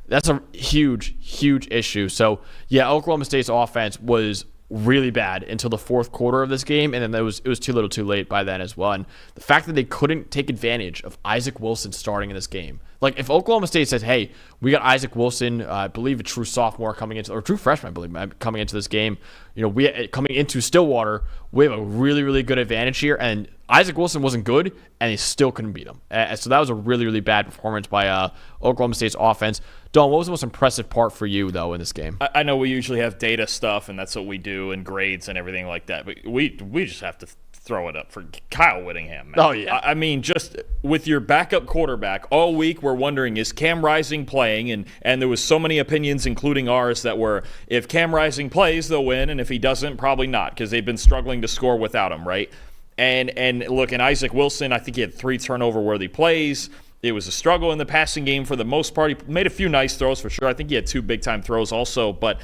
that's a huge, huge issue. So, yeah, Oklahoma State's offense was really bad until the fourth quarter of this game, and then it was too little too late by then as well. And the fact that they couldn't take advantage of Isaac Wilson starting in this game. Like, if Oklahoma State says, hey, we got Isaac Wilson, I believe a true sophomore coming into, or true freshman, I believe, coming into this game, coming into Stillwater, we have a really, really good advantage here. And Isaac Wilson wasn't good, and he still couldn't beat him. So that was a really, really bad performance by Oklahoma State's offense. Don, what was the most impressive part for you, though, in this game? I know we usually have data stuff, and that's what we do, and grades and everything like that. But we just have to throw it up for Kyle Whittingham, man. Oh, yeah. I mean, just with your backup quarterback, all week we're wondering, is Cam Rising playing? And there was so many opinions, including ours, that were, if Cam Rising plays, they'll win, and if he doesn't, probably not, because they've been struggling to score without him, right? And look, in Isaac Wilson, I think he had 3 turnover-worthy plays. It was a struggle in the passing game for the most part. He made a few nice throws for sure. I think he had 2 big-time throws also. But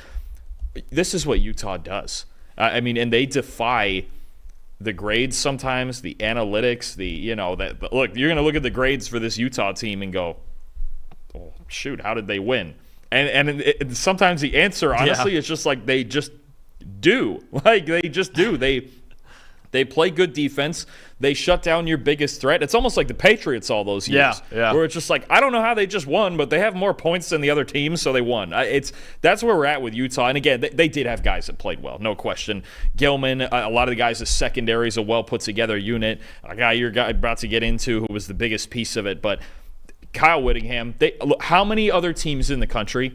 this is what Utah does. I mean, and they defy the grades sometimes, the analytics, look, you're going to look at the grades for this Utah team and go, oh, shoot, how did they win? And sometimes the answer, honestly, is just like they just do. Like, they just do. They play good defense. They shut down your biggest threat. It's almost like the Patriots all those years. Yeah. Where it's just like, I don't know how they just won, but they have more points than the other teams, so they won. That's where we're at with Utah. And again, they did have guys that played well, no question. Gilman, a lot of the guys, the secondary is a well put together unit. A guy you're about to get into who was the biggest piece of it. But Kyle Whittingham, look, how many other teams in the country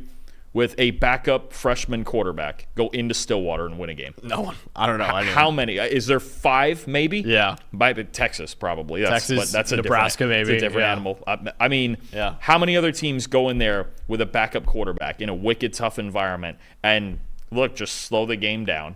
with a backup freshman quarterback go into Stillwater and win a game? No one. I don't know. How many? Is there 5 maybe? Yeah. Texas probably. Texas, that's a Nebraska maybe. It's a different animal. I mean, how many other teams go in there with a backup quarterback in a wicked tough environment and, look, just slow the game down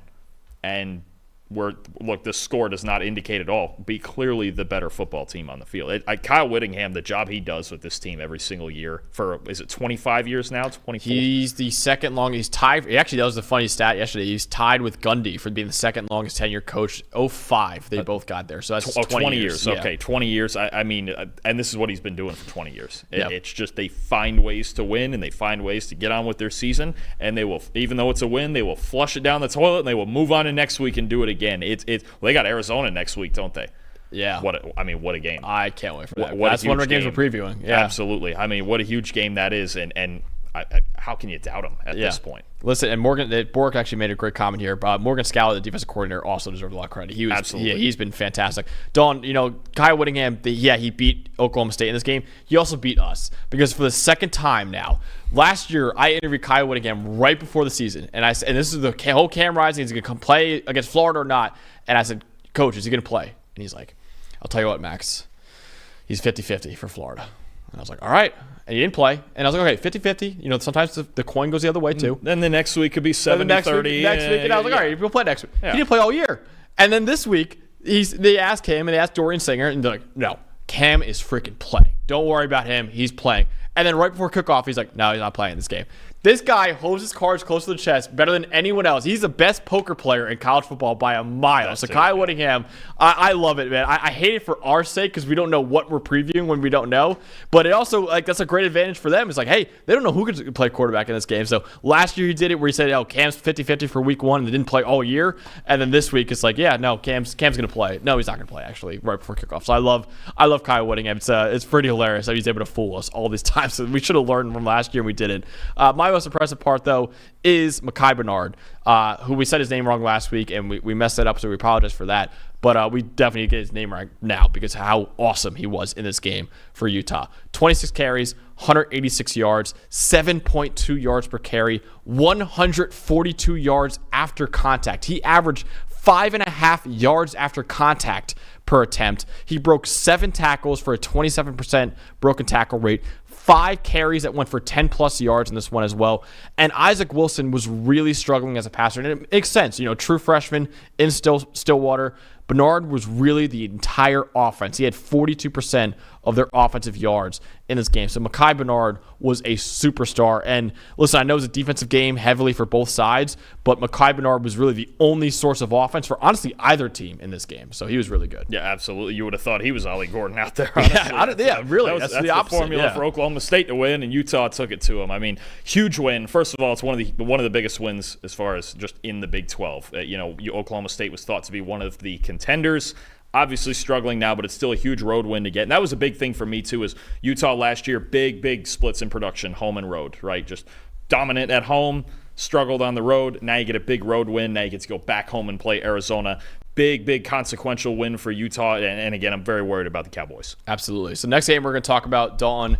and the score does not indicate at all, be clearly the better football team on the field. Kyle Whittingham, the job he does with this team every single year for, is it 25 years now? 24? He's the second longest. He's tied. Actually, that was the funny stat yesterday. He's tied with Gundy for being the second longest tenure coach. 05, they both got there. So that's 20 years. Yeah. Okay, 20 years. I mean, and this is what he's been doing for 20 years. It's just they find ways to win and they find ways to get on with their season. And they will, even though it's a win, they will flush it down the toilet and they will move on to next week and do it again. They got Arizona next week, don't they? Yeah. What a game. I can't wait for that. That's one of our games we're previewing. Yeah. Absolutely. I mean, what a huge game that is. And how can you doubt him at this point? Listen, and Bork actually made a great comment here. Morgan Scalley, the defensive coordinator, also deserves a lot of credit. Absolutely. He's been fantastic. Don, Kyle Whittingham, he beat Oklahoma State in this game. He also beat us because for the second time now, last year I interviewed Kyle Whittingham right before the season, and this is the whole Cam Rising, is he going to come play against Florida or not? And I said, Coach, is he going to play? And he's like, I'll tell you what, Max, he's 50-50 for Florida. And I was like, all right. And he didn't play. And I was like, okay, 50-50. Sometimes the coin goes the other way too. Then the next week could be 70-30. Next week. And I was like, all right, we'll play next week. Yeah. He didn't play all year. And then this week, they asked him and they asked Dorian Singer, and they're like, no, Cam is freaking playing. Don't worry about him. He's playing. And then right before kickoff, he's like, no, he's not playing this game. This guy holds his cards close to the chest better than anyone else. He's the best poker player in college football by a mile. So Kyle Whittingham, I love it, man. I hate it for our sake because we don't know what we're previewing when we don't know. But it also, that's a great advantage for them. It's like, hey, they don't know who could play quarterback in this game. So last year he did it where he said, Cam's 50-50 for week 1 and they didn't play all year. And then this week it's like, yeah, no, Cam's going to play. No, he's not going to play, actually, right before kickoff. So I love Kyle Whittingham. It's pretty hilarious how he's able to fool us all these times. So we should have learned from last year and we didn't. My most impressive part, though, is Mekhi Bernard, who we said his name wrong last week, and we messed it up, so we apologize for that. But we definitely need to get his name right now because how awesome he was in this game for Utah. 26 carries, 186 yards, 7.2 yards per carry, 142 yards after contact. He averaged 5.5 yards after contact per attempt. He broke 7 tackles for a 27% broken tackle rate. 5 carries that went for 10-plus yards in this one as well. And Isaac Wilson was really struggling as a passer. And it makes sense. True freshman in Stillwater. Bernard was really the entire offense. He had 42% of their offensive yards in this game. So Mekhi Bernard was a superstar. And listen, I know it's a defensive game heavily for both sides, but Mekhi Bernard was really the only source of offense for honestly either team in this game. So he was really good. Yeah, absolutely. You would have thought he was Ollie Gordon out there. Honestly. Really. That's the formula for Oklahoma State to win, and Utah took it to him. I mean, huge win. First of all, it's one of the biggest wins as far as just in the Big 12. Oklahoma State was thought to be one of the contenders. Obviously struggling now, but it's still a huge road win to get. And that was a big thing for me, too, is Utah last year, big splits in production, home and road, right? Just dominant at home, struggled on the road. Now you get a big road win. Now you get to go back home and play Arizona. Big consequential win for Utah. And again, I'm very worried about the Cowboys. Absolutely. So next game we're going to talk about, Dalton,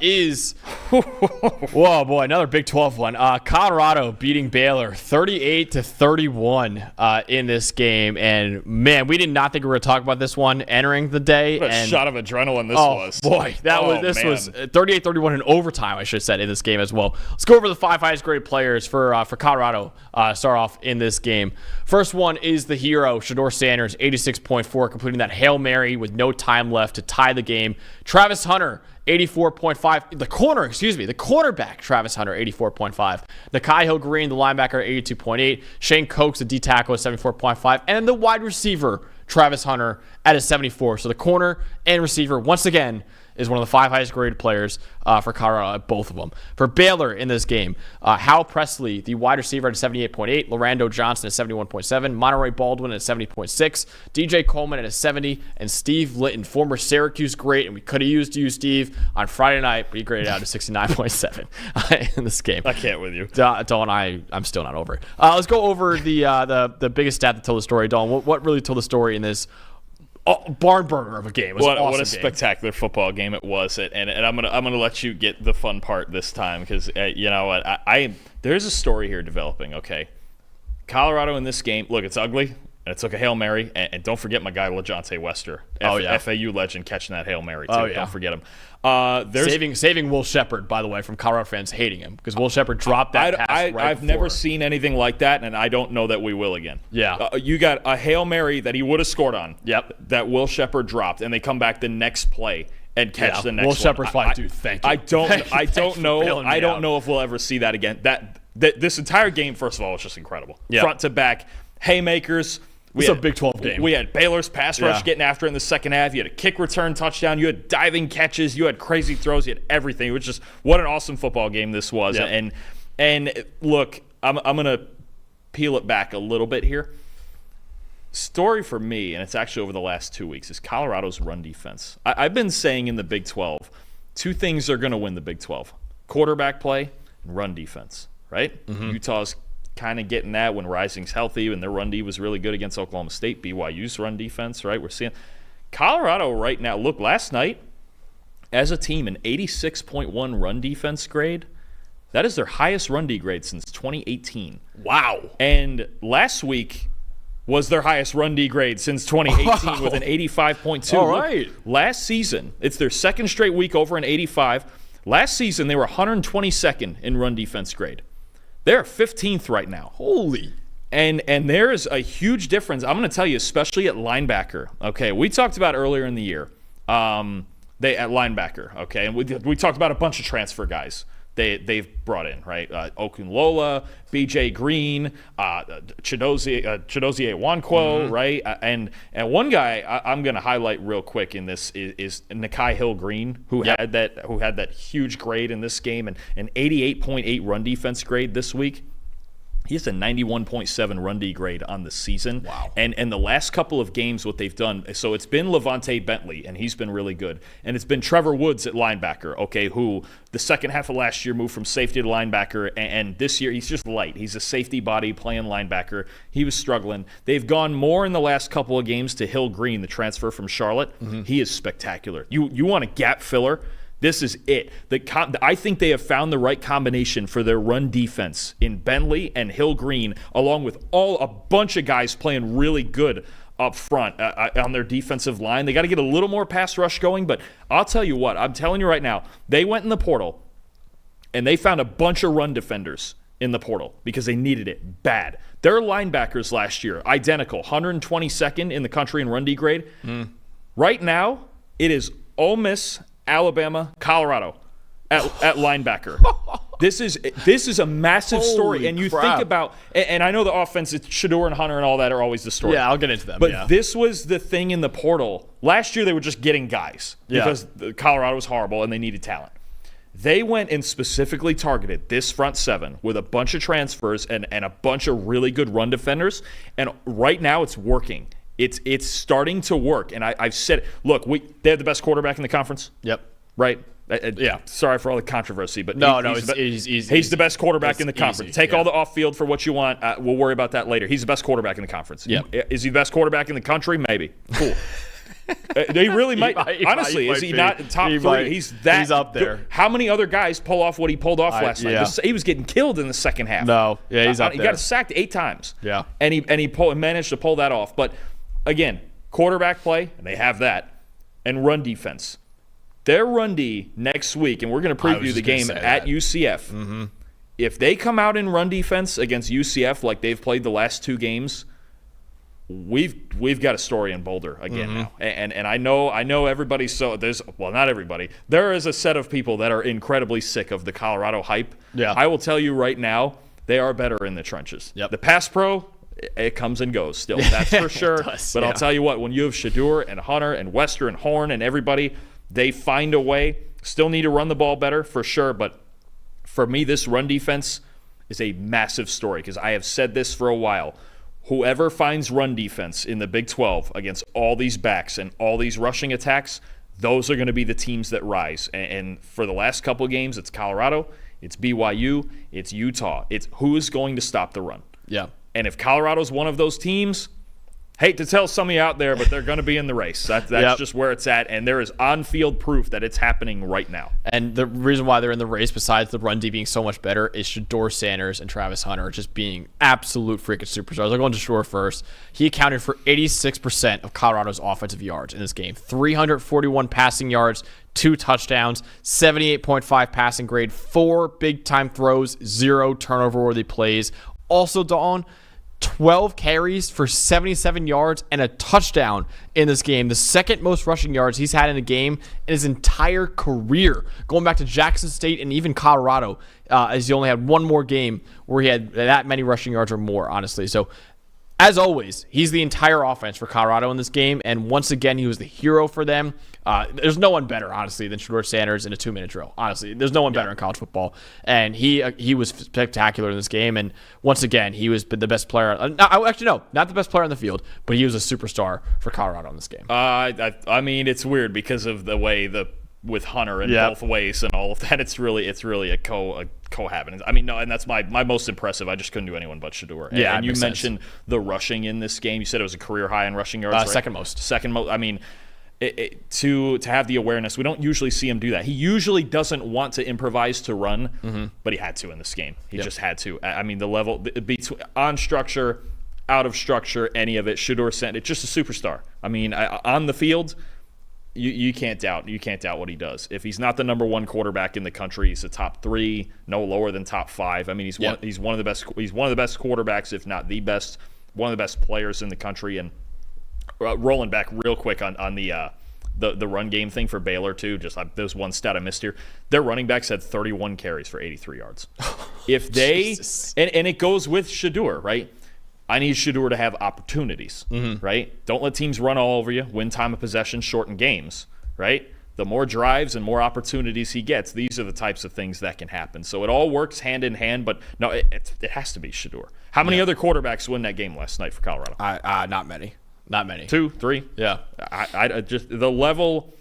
is whoa, boy, another Big 12 one. Colorado beating Baylor 38-31 in this game. And, man, we did not think we were going to talk about this one entering the day. What a shot of adrenaline this was. Boy, this was 38-31 in overtime, I should have said, in this game as well. Let's go over the 5 highest graded players for Colorado. Start off in this game. First one is the hero, Shedeur Sanders, 86.4, completing that Hail Mary with no time left to tie the game. Travis Hunter, 84.5. The cornerback, Travis Hunter, 84.5. Nakai Hill-Green, the linebacker, 82.8. Shane Cokes, the D tackle, at 74.5. And the wide receiver, Travis Hunter, at a 74. So the corner and receiver, once again, is one of the 5 highest graded players for Colorado at both of them. For Baylor in this game, Hal Presley, the wide receiver, at 78.8. Lorando Johnson at 71.7. Monterey Baldwin at 70.6. DJ Coleman at a 70. And Steve Litton, former Syracuse great, and we could have used you, Steve, on Friday night, but he graded out to 69.7 in this game. I can't with you. Dawn, I'm still not over it. Let's go over the biggest stat that told the story, Dawn. What really told the story in this barn burner of a game? What a spectacular football game it was, and I'm gonna let you get the fun part this time because you know what, there's a story here developing. Okay, Colorado in this game, look, it's ugly and it took a Hail Mary, and don't forget my guy LaJohntay Wester, FAU legend, catching that Hail Mary too. Don't forget him. Saving Will Sheppard, by the way, from Colorado fans hating him because Will Sheppard dropped that pass I've never seen anything like that, and I don't know that we will again. Yeah. You got a Hail Mary that he would have scored on. Yep. That Will Sheppard dropped, and they come back the next play and catch the next Will one. Sheppard's like, dude, thank you. I don't know if we'll ever see that again. This entire game, first of all, was just incredible. Yep. Front to back, haymakers. It's a Big 12 game. We had Baylor's pass rush getting after it in the second half. You had a kick return touchdown. You had diving catches. You had crazy throws. You had everything. It was just what an awesome football game this was. Yep. And look, I'm going to peel it back a little bit here. Story for me, and it's actually over the last 2 weeks, is Colorado's run defense. I've been saying in the Big 12, 2 things are going to win the Big 12. Quarterback play and run defense, right? Utah's kind of getting that when Rising's healthy, and their run D was really good against Oklahoma State. BYU's run defense, right? We're seeing Colorado right now. Look, last night, as a team, an 86.1 run defense grade. That is their highest run D grade since 2018. Wow. And last week was their highest run D grade since 2018 with an 85.2. All right. Look, last season, it's their second straight week over an 85. Last season, they were 122nd in run defense grade. They're 15th right now. Holy. And there is a huge difference. I'm going to tell you, especially at linebacker. Okay, we talked about earlier in the year. They at linebacker. Okay, and we talked about a bunch of transfer guys they've brought in, right? Okunlola, B.J. Green, Chidozie Nwankwo, right? And one guy I'm going to highlight real quick in this is Nakai Hill-Green, who had that huge grade in this game and an 88.8 run defense grade this week. He has a 91.7 run D grade on the season. Wow. And the last couple of games, what they've done, so it's been Levante Bentley, and he's been really good. And it's been Trevor Woods at linebacker, okay, who the second half of last year moved from safety to linebacker, and this year he's just light. He's a safety body playing linebacker. He was struggling. They've gone more in the last couple of games to Hill Green, the transfer from Charlotte. He is spectacular. You want a gap filler? This is it. I think they have found the right combination for their run defense in Bentley and Hill Green, along with a bunch of guys playing really good up front on their defensive line. They got to get a little more pass rush going, but I'll tell you what. I'm telling you right now, they went in the portal, and they found a bunch of run defenders in the portal because they needed it bad. Their linebackers last year, identical, 122nd in the country in run D grade. Right now, it is Ole Miss, Alabama, Colorado at linebacker. This is a massive story. And you think about, and I know the offense, it's Shador and Hunter and all that are always the story. Yeah, I'll get into them. But this was the thing in the portal. Last year they were just getting guys because Colorado was horrible and they needed talent. They went and specifically targeted this front seven with a bunch of transfers and a bunch of really good run defenders. And right now it's working. It's starting to work, and I've said, look, they have the best quarterback in the conference. Yep. Right? Yeah. Sorry for all the controversy, but he's the best quarterback in the conference. Take all the off-field for what you want. We'll worry about that later. He's the best quarterback in the conference. Yep. Is he the best quarterback in the country? Maybe. Cool. They really might. Honestly, is he not top three? He's up there. Good. How many other guys pull off what he pulled off last night? He was getting killed in the second half. No. Yeah, he's up there. He got sacked 8 times. Yeah. And he managed to pull that off. But again, quarterback play, and they have that, and run defense. Their run D next week, and we're going to preview the game at UCF. If they come out in run defense against UCF like they've played the last 2 games, we've got a story in Boulder again now. And I know everybody's not everybody. There is a set of people that are incredibly sick of the Colorado hype. Yeah. I will tell you right now, they are better in the trenches. Yep. The pass pro, it comes and goes still, that's for sure. But I'll tell you what, when you have Shador and Hunter and Wester and Horn and everybody, they find a way. Still need to run the ball better for sure, but for me, this run defense is a massive story because I have said this for a while. Whoever finds run defense in the Big 12 against all these backs and all these rushing attacks, those are going to be the teams that rise. And for the last couple of games, it's Colorado, it's BYU, it's Utah. It's who is going to stop the run. Yeah. And if Colorado's one of those teams, hate to tell some of you out there, but they're going to be in the race. That's just where it's at, and there is on-field proof that it's happening right now. And the reason why they're in the race, besides the run D being so much better, is Shador Sanders and Travis Hunter just being absolute freaking superstars. I'll go into Shador first. He accounted for 86% of Colorado's offensive yards in this game. 341 passing yards, 2 touchdowns, 78.5 passing grade, 4 big-time throws, 0 turnover-worthy plays. Also, Dalton, 12 carries for 77 yards and a touchdown in this game. The second most rushing yards he's had in a game in his entire career. Going back to Jackson State and even Colorado, as he only had one more game where he had that many rushing yards or more, honestly. So, as always, he's the entire offense for Colorado in this game, and once again, he was the hero for them. There's no one better, honestly, than Shador Sanders in a 2-minute drill. Honestly, there's no one better in college football, and he was spectacular in this game. And once again, he was the best player. Actually, no, not the best player on the field, but he was a superstar for Colorado in this game. I mean, it's weird because of the way the with Hunter in both ways and all of that. It's really a cohabiting. I mean, no, and that's my most impressive. I just couldn't do anyone but Shedeur. Yeah, and you mentioned the rushing in this game. You said it was a career high in rushing yards, right? Second most. I mean, to have the awareness, we don't usually see him do that. He usually doesn't want to improvise to run, but he had to in this game. He just had to. I mean, the level between on structure, out of structure, any of it, Shedeur sent it. Just a superstar. I mean, on the field, you can't doubt what he does. If he's not the number one quarterback in the country, he's a top 3, no lower than top 5. I mean, he's one of the best. He's one of the best quarterbacks, if not the best. One of the best players in the country. And rolling back real quick on the run game thing for Baylor too. Just there's one stat I missed here. Their running backs had 31 carries for 83 yards. If they and it goes with Shedeur, right? I need Shedeur to have opportunities, right? Don't let teams run all over you, win time of possession, shorten games, right? The more drives and more opportunities he gets, these are the types of things that can happen. So it all works hand in hand, but no, it has to be Shedeur. How many other quarterbacks win that game last night for Colorado? Not many. Not many. 2, 3? Yeah. I just the level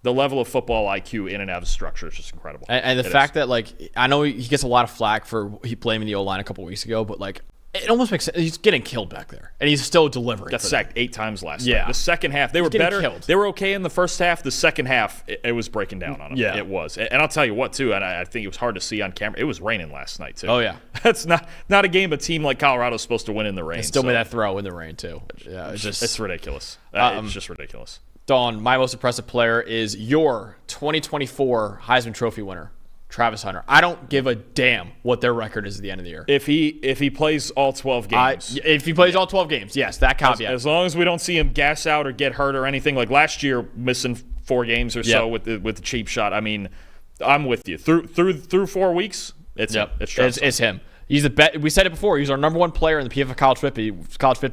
of football IQ in and out of structure is just incredible. And the fact that, like, I know he gets a lot of flack for blaming the O-line a couple weeks ago, but, like, it almost makes sense. He's getting killed back there, and he's still delivering. Got sacked 8 times last night. The second half, they were better. Killed. They were okay in the first half. The second half, it was breaking down on them. Yeah. It was. And I'll tell you what, too, and I think it was hard to see on camera, it was raining last night, too. Oh, yeah. That's not a game a team like Colorado is supposed to win in the rain. And still made that throw in the rain, too. Yeah, it's ridiculous. It's just ridiculous. Dawn, my most impressive player is your 2024 Heisman Trophy winner, Travis Hunter. I don't give a damn what their record is at the end of the year. If he plays all 12 games. If he plays all 12 games, yes, that caveat. As long as we don't see him gas out or get hurt or anything, like last year missing 4 games or so with the cheap shot. I mean, I'm with you. Through 4 weeks, it's him. He's the best. We said it before. He's our number 1 player in the PFF College 50,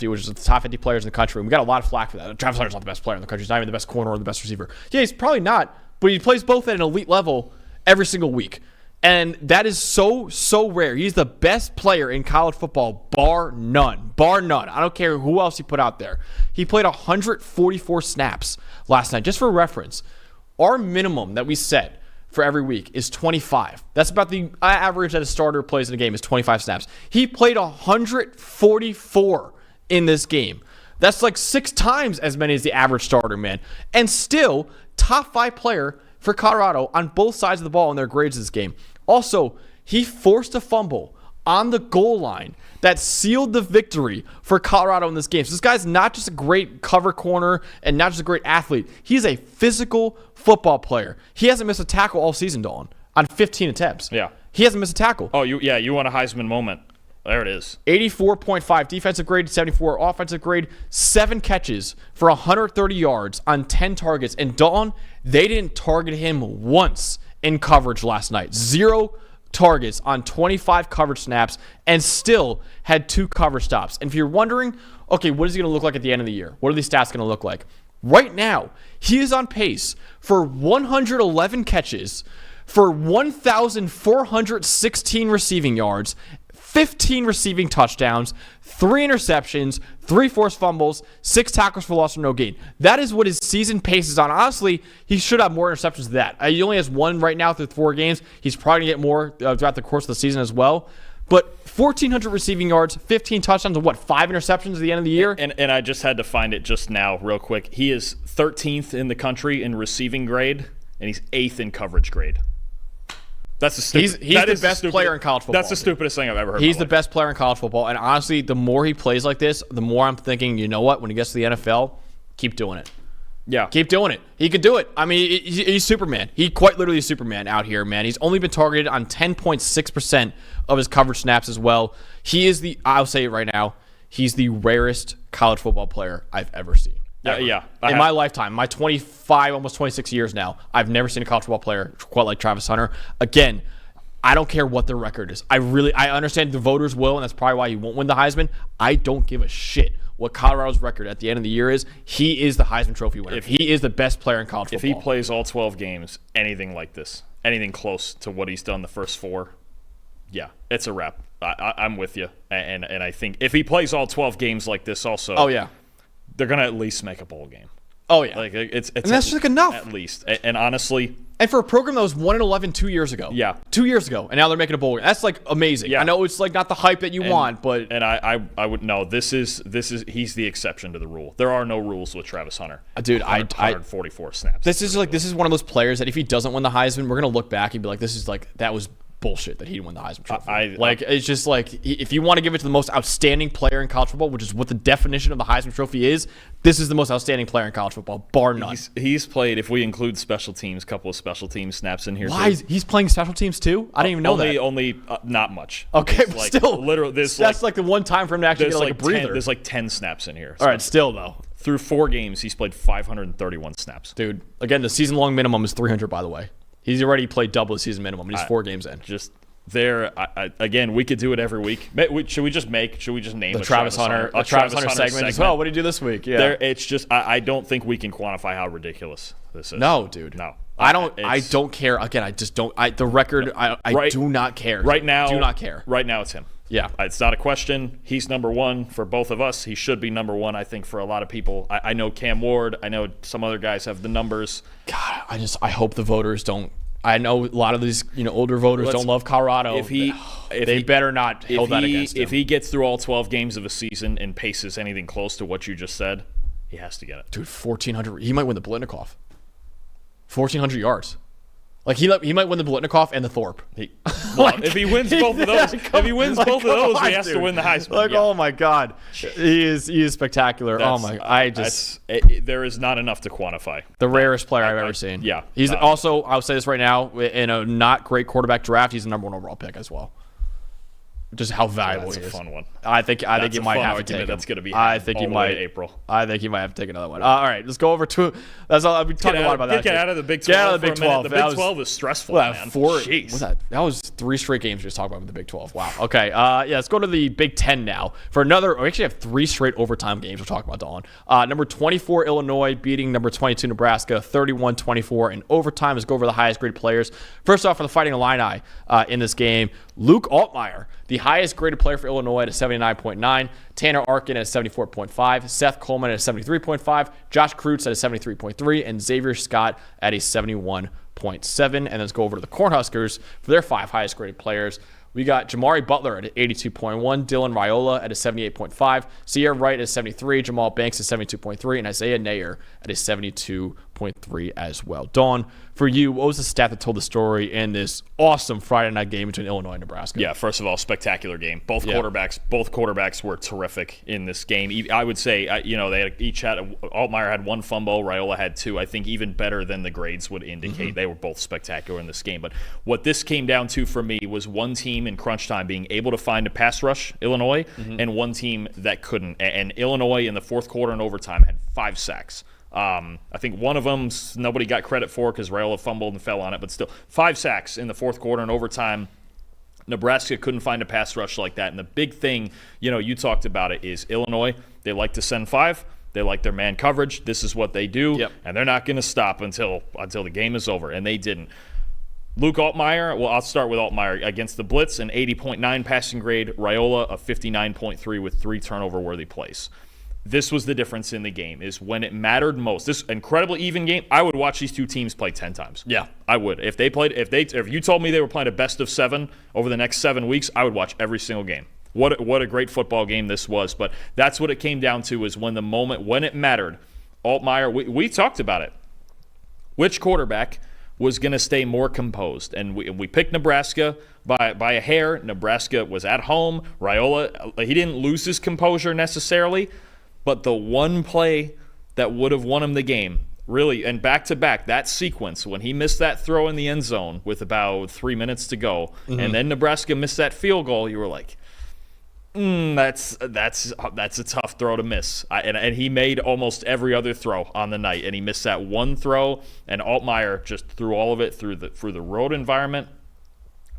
which is the top 50 players in the country. And we got a lot of flack for that. Travis Hunter's not the best player in the country. He's not even the best corner or the best receiver. Yeah, he's probably not, but he plays both at an elite level every single week. And that is so rare. He's the best player in college football, bar none. Bar none. I don't care who else he put out there. He played 144 snaps last night. Just for reference, our minimum that we set for every week is 25. That's about the average that a starter plays in a game is 25 snaps. He played 144 in this game. That's like 6 times as many as the average starter, man. And still, top 5 player for Colorado on both sides of the ball in their grades this game. Also, he forced a fumble on the goal line that sealed the victory for Colorado in this game. So this guy's not just a great cover corner and not just a great athlete. He's a physical football player. He hasn't missed a tackle all season, Dalton, on 15 attempts. Yeah. He hasn't missed a tackle. Oh, you want a Heisman moment. There it is. 84.5 defensive grade, 74 offensive grade, 7 catches for 130 yards on 10 targets. And Dalton, they didn't target him once in coverage last night. 0 targets on 25 coverage snaps and still had 2 coverage stops. And if you're wondering, okay, what is he going to look like at the end of the year? What are these stats going to look like? Right now, he is on pace for 111 catches for 1,416 receiving yards, 15 receiving touchdowns, 3 interceptions, 3 forced fumbles, 6 tackles for loss or no gain. That is what his season pace is on. Honestly, he should have more interceptions than that. He only has 1 right now through 4 games. He's probably going to get more throughout the course of the season as well. But 1,400 receiving yards, 15 touchdowns, and 5 interceptions at the end of the year? And I just had to find it just now real quick. He is 13th in the country in receiving grade, and he's 8th in coverage grade. That's the he's the best player in college football. That's the stupidest thing I've ever heard. He's the best player in college football. And honestly, the more he plays like this, the more I'm thinking, you know what? When he gets to the NFL, keep doing it. Yeah. Keep doing it. He could do it. I mean, he's Superman. He quite literally is Superman out here, man. He's only been targeted on 10.6% of his coverage snaps as well. I'll say it right now, he's the rarest college football player I've ever seen. Yeah. In my lifetime, my 25, almost 26 years now, I've never seen a college football player quite like Travis Hunter. Again, I don't care what their record is. I understand the voters will, and that's probably why he won't win the Heisman. I don't give a shit what Colorado's record at the end of the year is. He is the Heisman Trophy winner. He is the best player in college football. If he plays all 12 games, anything like this, anything close to what he's done the first 4, yeah, it's a wrap. I'm with you. And I think if he plays all 12 games like this also, oh yeah, they're going to at least make a bowl game. Oh, yeah. Like it's and that's just enough. At least. And honestly, and for a program that was 1-11 2 years ago. Yeah. 2 years ago. And now they're making a bowl game. That's like amazing. Yeah. I know it's like not the hype that you want, but. And I would know this is he's the exception to the rule. There are no rules with Travis Hunter. Dude, 144 snaps. This is one of those players that if he doesn't win the Heisman, we're going to look back and be like, that was bullshit that he didn't win the Heisman Trophy. It's just like, if you want to give it to the most outstanding player in college football, which is what the definition of the Heisman Trophy is, this is the most outstanding player in college football, bar none. He's played, if we include special teams, couple of special teams snaps in here. Why? He's playing special teams too? I didn't even know that. Only not much. Okay, but still. Literally, that's like the one time for him to actually get like a breather. There's like 10 snaps in here. All right, still though. Through 4 games, he's played 531 snaps. Dude, again, the season-long minimum is 300, by the way. He's already played double the season minimum, and he's 4 games in. Just there, again, we could do it every week. Should we just name the Travis Hunter segment as well? What do you do this week? Yeah, it's just I don't think we can quantify how ridiculous this is. No, dude. No, I don't care. Again, I just don't. The record. I do not care. Right now, do not care. Right now, it's him. Yeah, it's not a question. He's number 1 for both of us. He should be number 1, I think, for a lot of people. I know Cam Ward. I know some other guys have the numbers. God, I hope the voters don't. I know a lot of these, older voters don't love Colorado. They better not hold that against him. If he gets through all 12 games of a season and paces anything close to what you just said, he has to get it. Dude, 1,400. He might win the Blitnikoff. 1,400 yards. Like he might win the Blitnikoff and the Thorpe. If he wins both of those, he has to win the Heisman. Oh my God, he is spectacular. There is not enough to quantify. The rarest player I've ever seen. Yeah, he's also. I'll say this right now, in a not great quarterback draft, he's the number 1 overall pick as well. Just how valuable he is. That's a fun one. I think you might have to take him. That's going to be. I think you might. April. I think you might have to take another one. All right, let's go over to. That's all. We talked a lot about that. Get out of the Big 12. Get out of the Big 12. The Big 12 is stressful, man. Jeez. That was 3 straight games we just talked about with the Big 12. Wow. Okay. Let's go to the Big 10 now for another. We actually have 3 straight overtime games we're talking about, Dawn. Number 24 Illinois beating number 22 Nebraska 31-24 in overtime. Let's go over the highest graded players. First off, for the Fighting Illini in this game, Luke Altmaier, the highest graded player for Illinois at a 79.9, Tanner Arkin at a 74.5, Seth Coleman at a 73.5, Josh Kreutz at a 73.3, and Xavier Scott at a 71.7. And let's go over to the Cornhuskers for their 5 highest graded players. We got Jamari Butler at 82.1, Dylan Raiola at a 78.5, Sierra Wright at a 73, Jamal Banks at 72.3, and Isaiah Nair at a 72.3 as well. Dawn, for you, what was the stat that told the story in this awesome Friday night game between Illinois and Nebraska? Yeah, first of all, spectacular game. Both quarterbacks were terrific in this game. I would say, they Altmaier had 1 fumble, Raiola had 2. I think even better than the grades would indicate. Mm-hmm. They were both spectacular in this game. But what this came down to for me was one team in crunch time being able to find a pass rush, Illinois, and one team that couldn't. And Illinois in the fourth quarter and overtime had 5 sacks. I think one of them nobody got credit for because Raiola fumbled and fell on it, but still 5 sacks in the fourth quarter and overtime. Nebraska couldn't find a pass rush like that. And the big thing, you talked about it, is Illinois, they like to send 5. They like their man coverage. This is what they do, and they're not going to stop until the game is over, and they didn't. Luke Altmaier, well, I'll start with Altmaier. Against the blitz, an 80.9 passing grade. Raiola, a 59.3 with 3 turnover-worthy plays. This was the difference in the game, is when it mattered most. This incredibly even game, I would watch these 2 teams play 10 times. Yeah. I would. If you told me they were playing a best of 7 over the next 7 weeks, I would watch every single game. What a great football game this was. But that's what it came down to, is when it mattered, Altmaier, we talked about it. Which quarterback was going to stay more composed? And we picked Nebraska by a hair. Nebraska was at home. Raiola, he didn't lose his composure necessarily, but the one play that would have won him the game, really, and back-to-back, that sequence, when he missed that throw in the end zone with about 3 minutes to go, and then Nebraska missed that field goal, you were like, that's a tough throw to miss. And he made almost every other throw on the night, and he missed that one throw, and Altmaier just threw all of it through the road environment,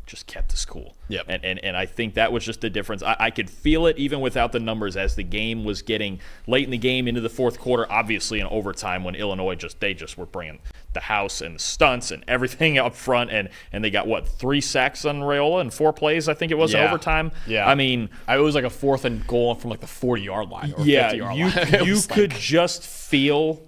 just kept us cool. Yep. And I think that was just the difference. I could feel it even without the numbers as the game was getting late in the game into the fourth quarter, obviously in overtime when Illinois they were bringing the house and the stunts and everything up front, and they got 3 sacks on Raiola and 4 plays, I think it was, in overtime. Yeah. I mean, it was like a 4th and goal from like the 40-yard line or 50-yard line. You could just feel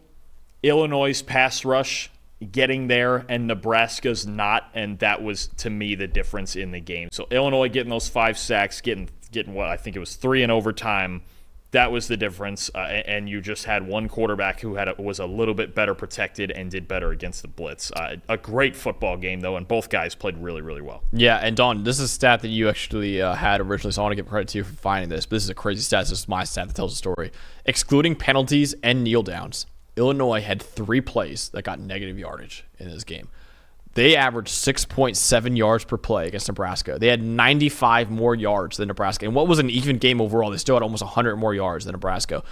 Illinois' pass rush getting there and Nebraska's not, and that was, to me, the difference in the game. So Illinois getting those 5 sacks, getting what I think it was 3 in overtime, that was the difference. And you just had one quarterback who was a little bit better protected and did better against the blitz. A great football game, though, and both guys played really, really well. Yeah, and Don, this is a stat that you actually had originally, so I want to give credit to you for finding this. But this is a crazy stat. This is my stat that tells the story. Excluding penalties and kneel downs, Illinois had 3 plays that got negative yardage in this game. They averaged 6.7 yards per play against Nebraska. They had 95 more yards than Nebraska. And what was an even game overall? They still had almost 100 more yards than Nebraska.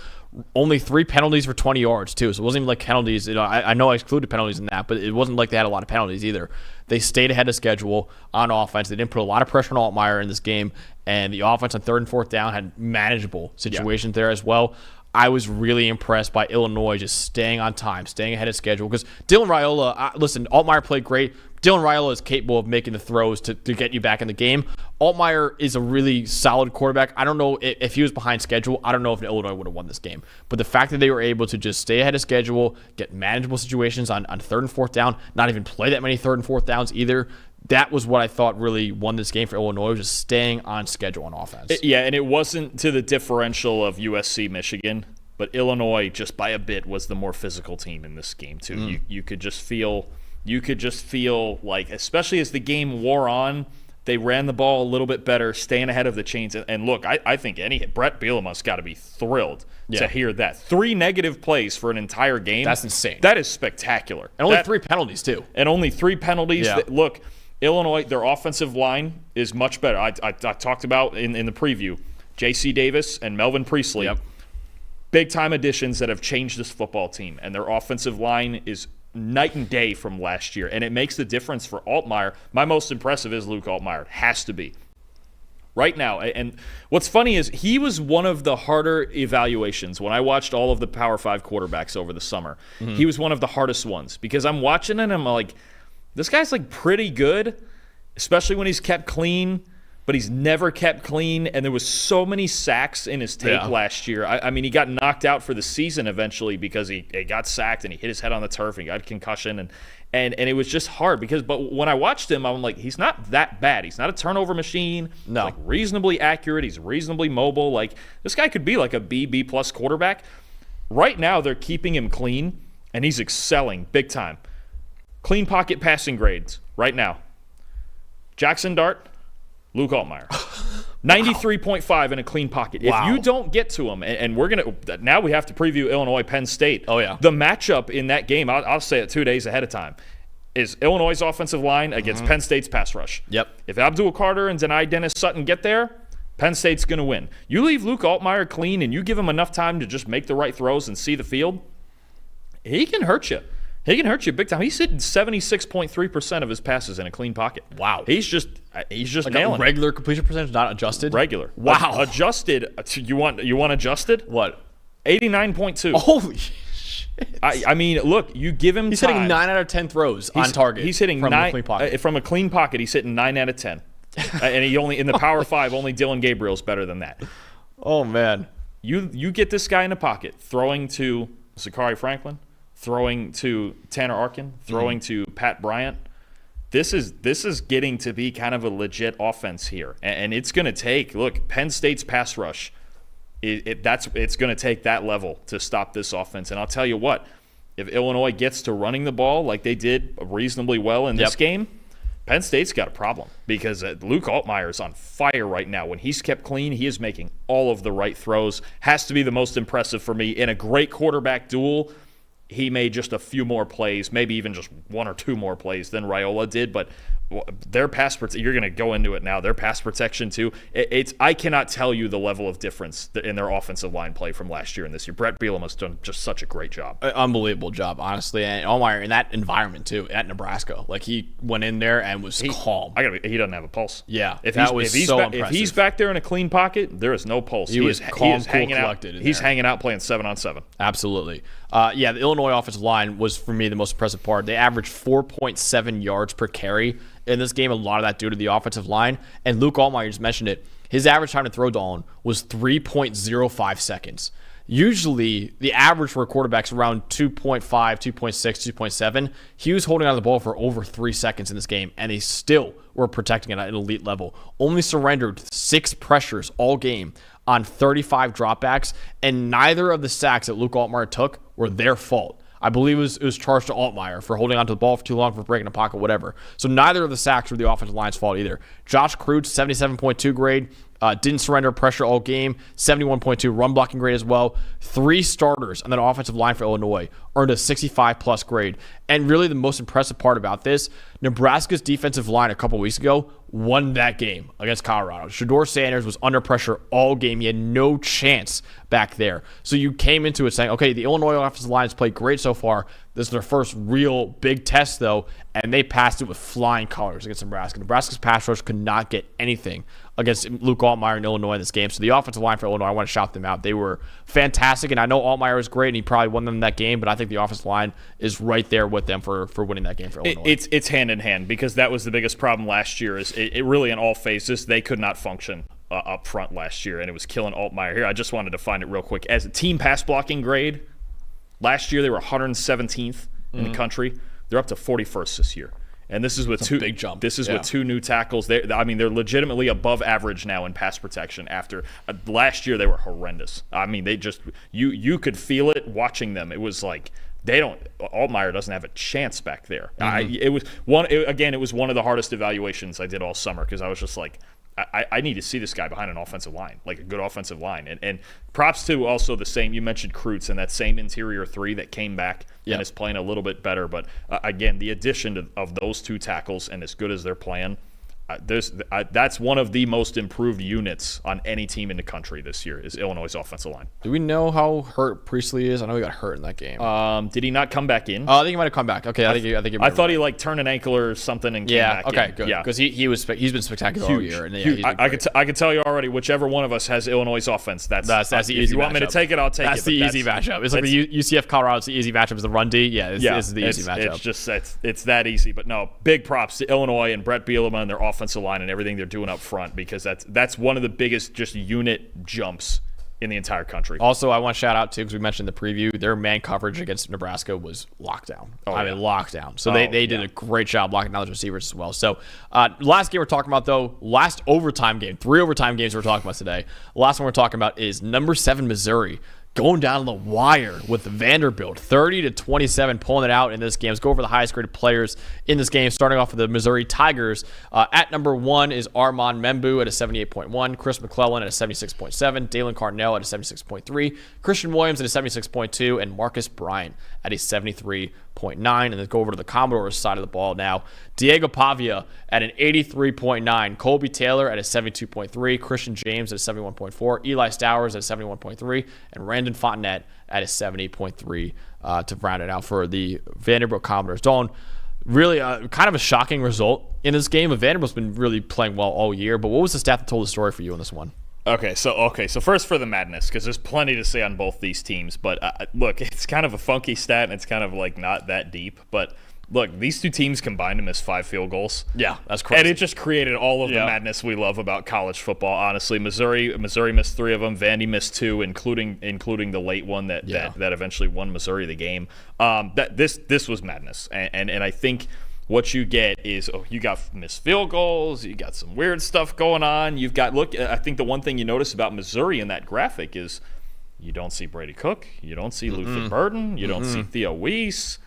Only 3 penalties for 20 yards, too. So it wasn't even like penalties. I know I excluded penalties in that, but it wasn't like they had a lot of penalties either. They stayed ahead of schedule on offense. They didn't put a lot of pressure on Altmaier in this game. And the offense on 3rd and 4th down had manageable situations there as well. I was really impressed by Illinois just staying on time, staying ahead of schedule. Because Dylan Raiola, listen, Altmaier played great. Dylan Raiola is capable of making the throws to get you back in the game. Altmaier is a really solid quarterback. I don't know if he was behind schedule. I don't know if Illinois would have won this game. But the fact that they were able to just stay ahead of schedule, get manageable situations on 3rd and 4th down, not even play that many 3rd and 4th downs either, that was what I thought really won this game for Illinois, just staying on schedule on offense. And it wasn't to the differential of USC, Michigan, but Illinois, just by a bit, was the more physical team in this game, too. You could just feel like, especially as the game wore on, they ran the ball a little bit better, staying ahead of the chains. And look, I think Brett Bielema's got to be thrilled to hear that. 3 negative plays for an entire game. That's insane. That is spectacular. And only 3 penalties, too. And only 3 penalties. Yeah. Look, Illinois, their offensive line is much better. I talked about in the preview, J.C. Davis and Melvin Priestley. Yep. Big-time additions that have changed this football team. And their offensive line is night and day from last year. And it makes the difference for Altmaier. My most impressive is Luke Altmaier. It has to be. Right now. And what's funny is he was one of the harder evaluations. When I watched all of the Power 5 quarterbacks over the summer, he was one of the hardest ones. Because I'm watching it and I'm like, this guy's like pretty good, especially when he's kept clean, but he's never kept clean. And there was so many sacks in his tape last year. I mean, he got knocked out for the season eventually because he got sacked and he hit his head on the turf and he got a concussion. And it was just hard but when I watched him, I'm like, he's not that bad. He's not a turnover machine. No. He's like reasonably accurate. He's reasonably mobile. Like, this guy could be like a B plus quarterback. Right now, they're keeping him clean, and he's excelling big time. Clean pocket passing grades right now. Jackson Dart, Luke Altmaier. 93.5 in a clean pocket. Wow. If you don't get to him, and we're going to – now we have to preview Illinois-Penn State. Oh, yeah. The matchup in that game, I'll say it 2 days ahead of time, is Illinois' offensive line against Penn State's pass rush. Yep. If Abdul Carter and Denai Dennis Sutton get there, Penn State's going to win. You leave Luke Altmaier clean and you give him enough time to just make the right throws and see the field, he can hurt you. He can hurt you big time. He's hitting 76.3% of his passes in a clean pocket. Wow. He's just like nailing a regular completion percentage, not adjusted? Regular. Wow. Adjusted. You want adjusted? What? 89.2. Holy shit. I mean, look, you give him He's time. hitting 9 out of 10 throws on target. He's hitting from 9 a clean pocket. From a clean pocket. He's hitting 9 out of 10. And he only in the Power 5, only Dylan Gabriel's better than that. Oh man. You get this guy in the pocket, throwing to Zachary Franklin, throwing to Tanner Arkin, throwing to Pat Bryant. This is getting to be kind of a legit offense here, and it's going to take. Look, Penn State's pass rush. It's going to take that level to stop this offense. And I'll tell you what, if Illinois gets to running the ball like they did reasonably well in this game, Penn State's got a problem because Luke Altmaier is on fire right now. When he's kept clean, he is making all of the right throws. Has to be the most impressive for me. In a great quarterback duel, he made just a few more plays, maybe even just 1 or 2 more plays than Raiola did, but their pass protection, you're going to go into it now, their pass protection too, I cannot tell you the level of difference in their offensive line play from last year and this year. Brett Bielema's done just such a great job. Unbelievable job, honestly. And Altmaier in that environment too, at Nebraska, like he went in there and was calm. He doesn't have a pulse. Yeah, if impressive. he's back there in a clean pocket, there is no pulse. He is calm, cool, collected. He's hanging out playing 7-on-7. Absolutely. The Illinois offensive line was, for me, the most impressive part. They averaged 4.7 yards per carry in this game. A lot of that due to the offensive line. And Luke Altmaier just mentioned it. his average time to throw down was 3.05 seconds. Usually, the average for a quarterback's around 2.5, 2.6, 2.7. He was holding on to the ball for over 3 seconds in this game, and they still were protecting it at an elite level. Only surrendered 6 pressures all game on 35 dropbacks, and neither of the sacks that Luke Altmaier took were their fault. I believe it was charged to Altmaier for holding onto the ball for too long, for breaking the pocket, whatever. So neither of the sacks were the offensive line's fault either. Josh Kreutz, 77.2 grade. Didn't surrender pressure all game. 71.2 run blocking grade as well. 3 starters on that offensive line for Illinois earned a 65-plus grade. And really the most impressive part about this, Nebraska's defensive line a couple weeks ago won that game against Colorado. Shedeur Sanders was under pressure all game. He had no chance back there. So you came into it saying, okay, the Illinois offensive line has played great so far. This is their first real big test, though, and they passed it with flying colors against Nebraska. Nebraska's pass rush could not get anything against Luke Altmaier in Illinois in this game. So the offensive line for Illinois, I want to shout them out. They were fantastic, and I know Altmaier was great, and he probably won them that game, but I think the offensive line is right there with them for winning that game for Illinois. It's hand in hand, because that was the biggest problem last year. Is it really in all phases, they could not function up front last year, and it was killing Altmaier. Here, I just wanted to find it real quick. As a team pass blocking grade, last year they were 117th in the country. They're up to 41st this year. And this is with two big jump. This is with 2 new tackles. They're legitimately above average now in pass protection. After last year, they were horrendous. I mean, they just you could feel it watching them. It was like Altmaier doesn't have a chance back there. It was one of the hardest evaluations I did all summer, because I was just like, I need to see this guy behind an offensive line, like a good offensive line. And props to also the same, you mentioned Kreutz, and that same interior 3 that came back and is playing a little bit better. But again, the addition of those 2 tackles, and as good as they're playing, that's one of the most improved units on any team in the country this year, is Illinois' offensive line. Do we know how hurt Priestley is? I know he got hurt in that game. Did he not come back in? I think he might have come back. Okay, I thought he turned an ankle or something and came back in. Okay, good. Yeah, because he's been spectacular all year. And I could tell you already, whichever one of us has Illinois' offense, that's the easy. If you want me to take it, I'll take it. That's the easy matchup. It's like the UCF Colorado. It's the easy matchup. Is the run D. Yeah, this is the easy matchup. It's just it's that easy. But no, big props to Illinois and Brett Bielema and their offensive line and everything they're doing up front, because that's one of the biggest just unit jumps in the entire country. Also, I want to shout out too, because we mentioned in the preview, their man coverage against Nebraska was lockdown. Lockdown. So they did a great job locking down those receivers as well. So last game we're talking about, though, last overtime game, 3 overtime games we're talking about today. The last one we're talking about is number 7 Missouri going down the wire with Vanderbilt, 30-27, pulling it out in this game. Let's go over the highest graded players in this game, starting off with the Missouri Tigers. At number 1 is Armand Membu at a 78.1, Chris McClellan at a 76.7, Dalen Carnell at a 76.3, Christian Williams at a 76.2, and Marcus Bryant at a 73.9. And then go over to the Commodores side of the ball now. Diego Pavia at an 83.9, Colby Taylor at a 72.3, Christian James at a 71.4, Eli Stowers at a 71.3, and Randon Fontenette at a 70.3 to round it out for the Vanderbilt Commodores. Dalton, really kind of a shocking result in this game. Vanderbilt's been really playing well all year, but what was the stat that told the story for you in this one? Okay, so first for the madness, because there's plenty to say on both these teams. But look, it's kind of a funky stat, and it's kind of like not that deep. But look, these 2 teams combined to miss 5 field goals. Yeah, that's crazy. And it just created all of the madness we love about college football. Honestly, Missouri missed 3 of them. Vandy missed 2, including the late one that eventually won Missouri the game. This was madness, and I think what you get is you got missed field goals, you got some weird stuff going on. I think the one thing you notice about Missouri in that graphic is you don't see Brady Cook, you don't see Luther Burden, you don't see Theo Weiss.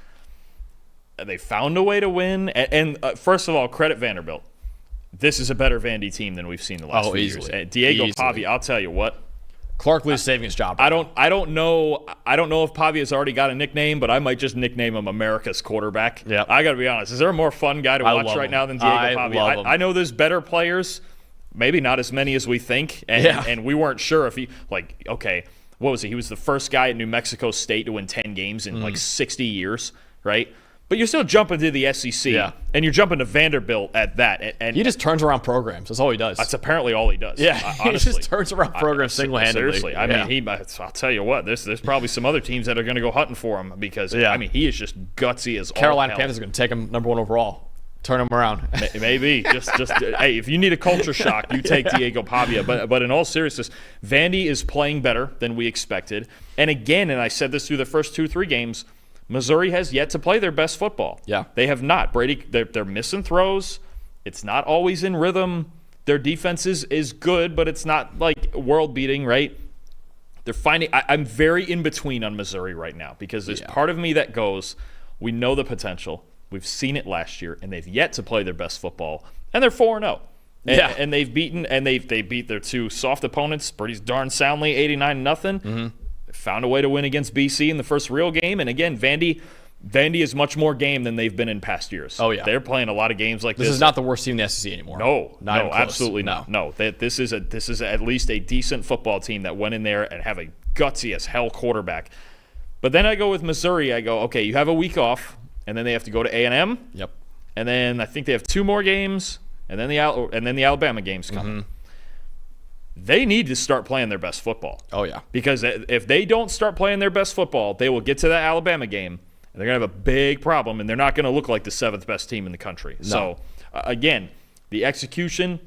They found a way to win, and first of all, credit Vanderbilt. This is a better Vandy team than we've seen the last few years. Diego Pavia, I'll tell you what. Clark Lee's saving his job. I don't know if Pavia's already got a nickname, but I might just nickname him America's quarterback. Yeah, I got to be honest. Is there a more fun guy to watch right now than Diego Pavia? I know there's better players, maybe not as many as we think, and we weren't sure if he what was he? He was the first guy at New Mexico State to win 10 games in 60 years, right? But you're still jumping to the SEC, and you're jumping to Vanderbilt at that. And he just turns around programs. That's all he does. That's apparently all he does. Yeah, he just turns around programs single-handedly. Seriously, I mean, I'll tell you what. There's probably some other teams that are going to go hunting for him because I mean, he is just gutsy as all Carolina hell. Panthers are going to take him number 1 overall. Turn him around. Maybe. Just hey, if you need a culture shock, you take Diego Pavia. But in all seriousness, Vandy is playing better than we expected. And again, and I said this through the first 2-3 games, Missouri has yet to play their best football. Yeah. They have not. Brady, they're missing throws. It's not always in rhythm. Their defense is good, but it's not like world-beating, right? They're finding – I'm very in between on Missouri right now because there's part of me that goes, we know the potential. We've seen it last year, and they've yet to play their best football, and they're 4-0. And they've beaten – and they beat their two soft opponents pretty darn soundly, 89-0. Mm-hmm. Found a way to win against BC in the first real game, and again, Vandy is much more game than they've been in past years. Oh, yeah. They're playing a lot of games like this. This is not the worst team in the SEC anymore. No, not absolutely not. No, this is at least a decent football team that went in there and have a gutsy as hell quarterback. But then I go with Missouri. I go, okay, you have a week off, and then they have to go to A&M. Yep. And then I think they have 2 more games, and then the Alabama games come. Mm-hmm. They need to start playing their best football. Oh, yeah. Because if they don't start playing their best football, they will get to that Alabama game, and they're going to have a big problem, and they're not going to look like the 7th best team in the country. No. So, again, the execution,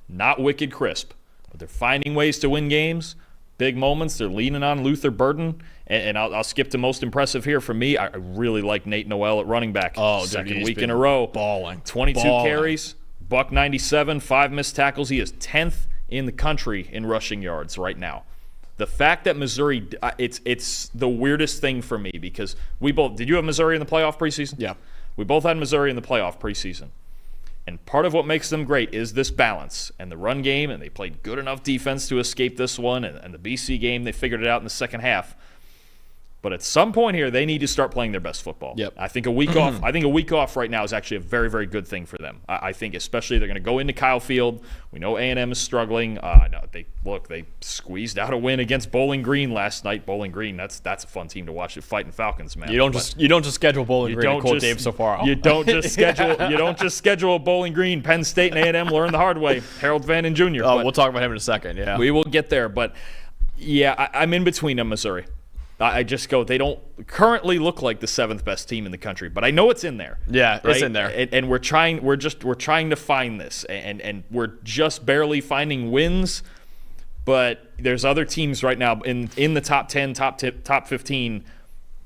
not wicked crisp, but they're finding ways to win games, big moments. They're leaning on Luther Burden, and I'll skip to most impressive here for me. I really like Nate Noel at running back. Oh, second week in a row. Balling. 22 carries, $197, 5 missed tackles. He is 10th in the country in rushing yards right now. The fact that Missouri, it's the weirdest thing for me because we both, did you have Missouri in the playoff preseason? Yeah. We both had Missouri in the playoff preseason. And part of what makes them great is this balance and the run game, and they played good enough defense to escape this one, and the BC game, they figured it out in the second half. But at some point here, they need to start playing their best football. Yep. I think a week off. I think a week off right now is actually a very, very good thing for them. I think especially they're going to go into Kyle Field. We know A&M is struggling. No, they squeezed out a win against Bowling Green last night. Bowling Green, that's a fun team to watch. The Fighting Falcons, man. You don't just schedule Bowling Green and quote Dave so far. You don't just schedule Bowling Green. Penn State and A&M learn the hard way. Harold Vannon Jr. Oh, we'll talk about him in a second. Yeah, we will get there. But yeah, I'm in between them, Missouri. I just go, they don't currently look like the 7th best team in the country, but I know it's in there. Yeah, right? It's in there. And we're trying to find this, and we're just barely finding wins. But there's other teams right now in the top 10, top 15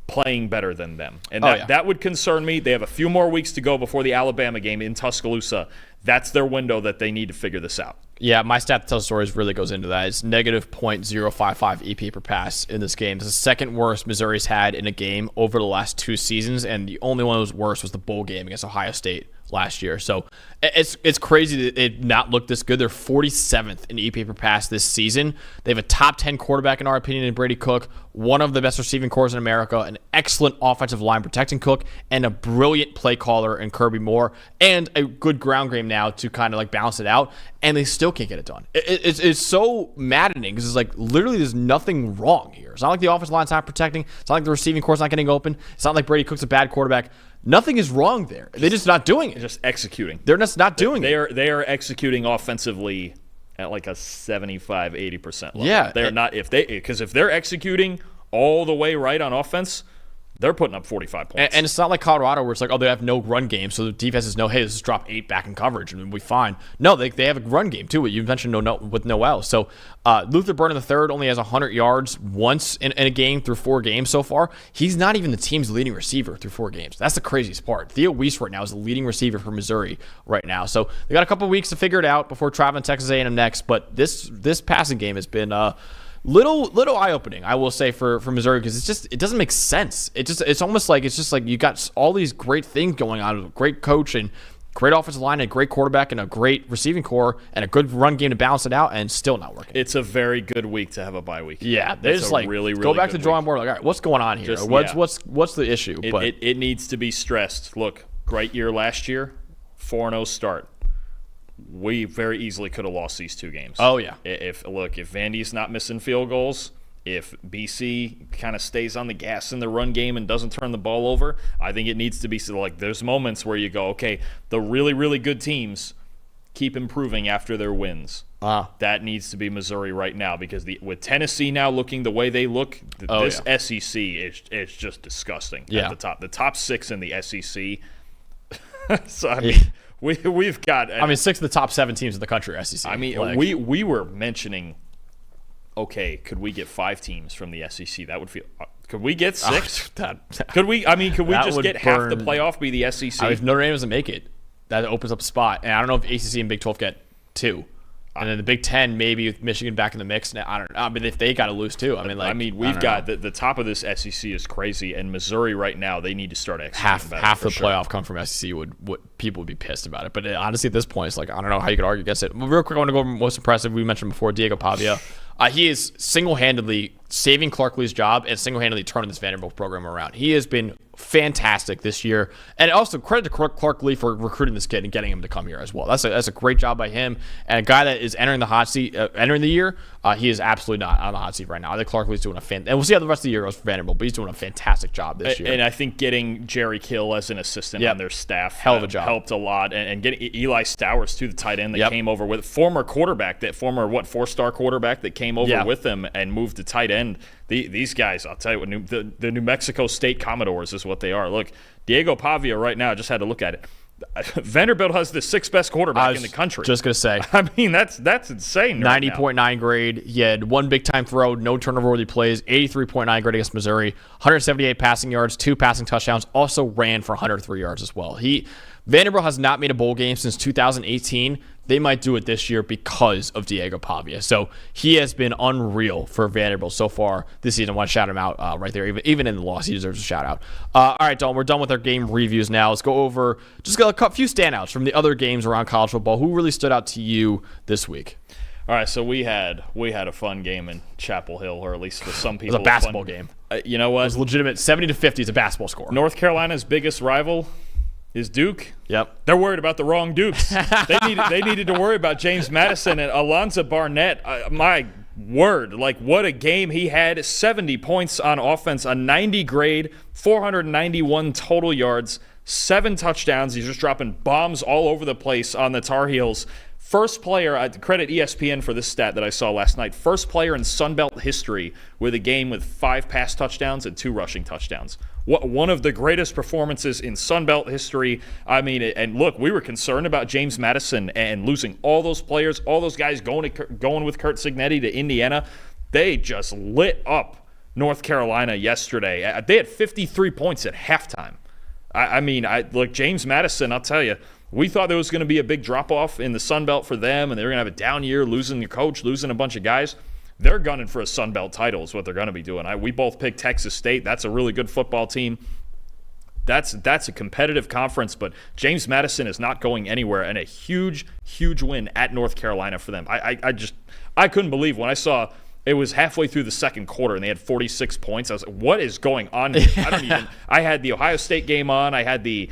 playing better than them. And that would concern me. They have a few more weeks to go before the Alabama game in Tuscaloosa. That's their window that they need to figure this out. Yeah, my stat that tells stories really goes into that. It's negative .055 EP per pass in this game. It's the second worst Missouri's had in a game over the last 2 seasons, and the only one that was worse was the bowl game against Ohio State last year. So it's crazy that it not looked this good. They're 47th in EP per pass this season. They have a top 10 quarterback in our opinion in Brady Cook, one of the best receiving corps in America, an excellent offensive line protecting Cook, and a brilliant play caller in Kirby Moore, and a good ground game now to kind of like balance it out. And they still can't get it done. It's so maddening because it's like literally there's nothing wrong here. It's not like the offensive line's not protecting. It's not like the receiving corps is not getting open. It's not like Brady Cook's a bad quarterback. Nothing is wrong there. They're just not doing it. They're just executing. They're just not doing it. They are executing offensively at like a 75-80% level. Yeah. They're not because if they're executing all the way right on offense, they're putting up 45 points. And it's not like Colorado where it's like, oh, they have no run game, so the defenses know, hey, let's just drop 8 back in coverage and we'll be fine. No, they have a run game too. You mentioned with Noel. So Luther Burden III only has 100 yards once in a game through 4 games so far. He's not even the team's leading receiver through 4 games. That's the craziest part. Theo Weiss right now is the leading receiver for Missouri right now. So they got a couple weeks to figure it out before traveling to Texas A&M next. But this passing game has been little eye-opening, I will say, for Missouri, because it doesn't make sense. It's almost like you got all these great things going on, a great coach and great offensive line and a great quarterback and a great receiving core and a good run game to balance it out, and still not working. It's a very good week to have a bye week. Yeah, they just like really go back to the drawing board. Like, all right, what's going on here? What's the issue? It needs to be stressed. Look, great year last year, 4-0 start. We very easily could have lost these 2 games. Oh, yeah. If Vandy's not missing field goals, if BC kind of stays on the gas in the run game and doesn't turn the ball over, I think it needs to be like there's moments where you go, okay, the really, really good teams keep improving after their wins. That needs to be Missouri right now because with Tennessee now looking the way they look, SEC is just disgusting at the top. The top 6 in the SEC So, I mean, we've got. I mean, 6 of the top 7 teams in the country are SEC. I mean, we were mentioning, okay, could we get 5 teams from the SEC? That would feel. Could we get 6? Could we? I mean, could we just get half the playoff be the SEC? I mean, if Notre Dame doesn't make it, that opens up a spot. And I don't know if ACC and Big 12 get 2. And then the Big 10, maybe with Michigan back in the mix. I don't know. I mean, if they got to lose too. We've got the top of this SEC is crazy, and Missouri right now, they need to start executing better. Half the playoff come from SEC people would be pissed about it. But honestly, at this point, it's like I don't know how you could argue against it. Real quick, I want to go over most impressive. We mentioned before Diego Pavia. He is single-handedly saving Clark Lee's job and single-handedly turning this Vanderbilt program around. He has been fantastic this year. And also credit to Clark Lee for recruiting this kid and getting him to come here as well. That's a great job by him. And a guy that is entering the hot seat, entering the year, he is absolutely not on the hot seat right now. I think Clark Lee's doing and we'll see how the rest of the year goes for Vanderbilt, but he's doing a fantastic job this year. And I think getting Jerry Kill as an assistant on their staff hell of a job. Helped a lot. And getting Eli Stowers, too, the tight end that came over with former 4-star quarterback that came over with him and moved to tight end. These guys, I'll tell you what, the New Mexico State Commodores is what they are. Look, Diego Pavia right now, I just had to look at it. Vanderbilt has the 6th best quarterback in the country. Just going to say. I mean, that's insane. 90.9 grade. He had 1 big-time throw, no turnover-worthy plays, 83.9 grade against Missouri, 178 passing yards, 2 passing touchdowns, also ran for 103 yards as well. Vanderbilt has not made a bowl game since 2018. They might do it this year because of Diego Pavia. So he has been unreal for Vanderbilt so far this season. I want to shout him out right there. Even in the loss, he deserves a shout out. All right, Dalton, we're done with our game reviews now. Let's go over just a few standouts from the other games around college football. Who really stood out to you this week? All right, so we had a fun game in Chapel Hill, or at least for some people. It was a basketball game. You know what? It was legitimate. 70-50 is a basketball score. North Carolina's biggest rival is Duke. Yep. They're worried about the wrong Dukes. They needed to worry about James Madison and Alonzo Barnett. My word, like what a game he had. 70 points on offense, a 90 grade, 491 total yards, 7 touchdowns. He's just dropping bombs all over the place on the Tar Heels. First player, I credit ESPN for this stat that I saw last night. First player in Sun Belt history with a game with 5 pass touchdowns and 2 rushing touchdowns. One of the greatest performances in Sun Belt history. I mean, and look, we were concerned about James Madison and losing all those players, all those guys going with Kurt Cignetti to Indiana. They just lit up North Carolina yesterday. They had 53 points at halftime. Look, James Madison, I'll tell you, we thought there was going to be a big drop-off in the Sun Belt for them, and they were going to have a down year, losing the coach, losing a bunch of guys. They're gunning for a Sun Belt title is what they're going to be doing. We both picked Texas State. That's a really good football team. That's a competitive conference, but James Madison is not going anywhere, and a huge, huge win at North Carolina for them. I couldn't believe when I saw it was halfway through the second quarter and they had 46 points. I was like, what is going on here? I had the Ohio State game on. I had the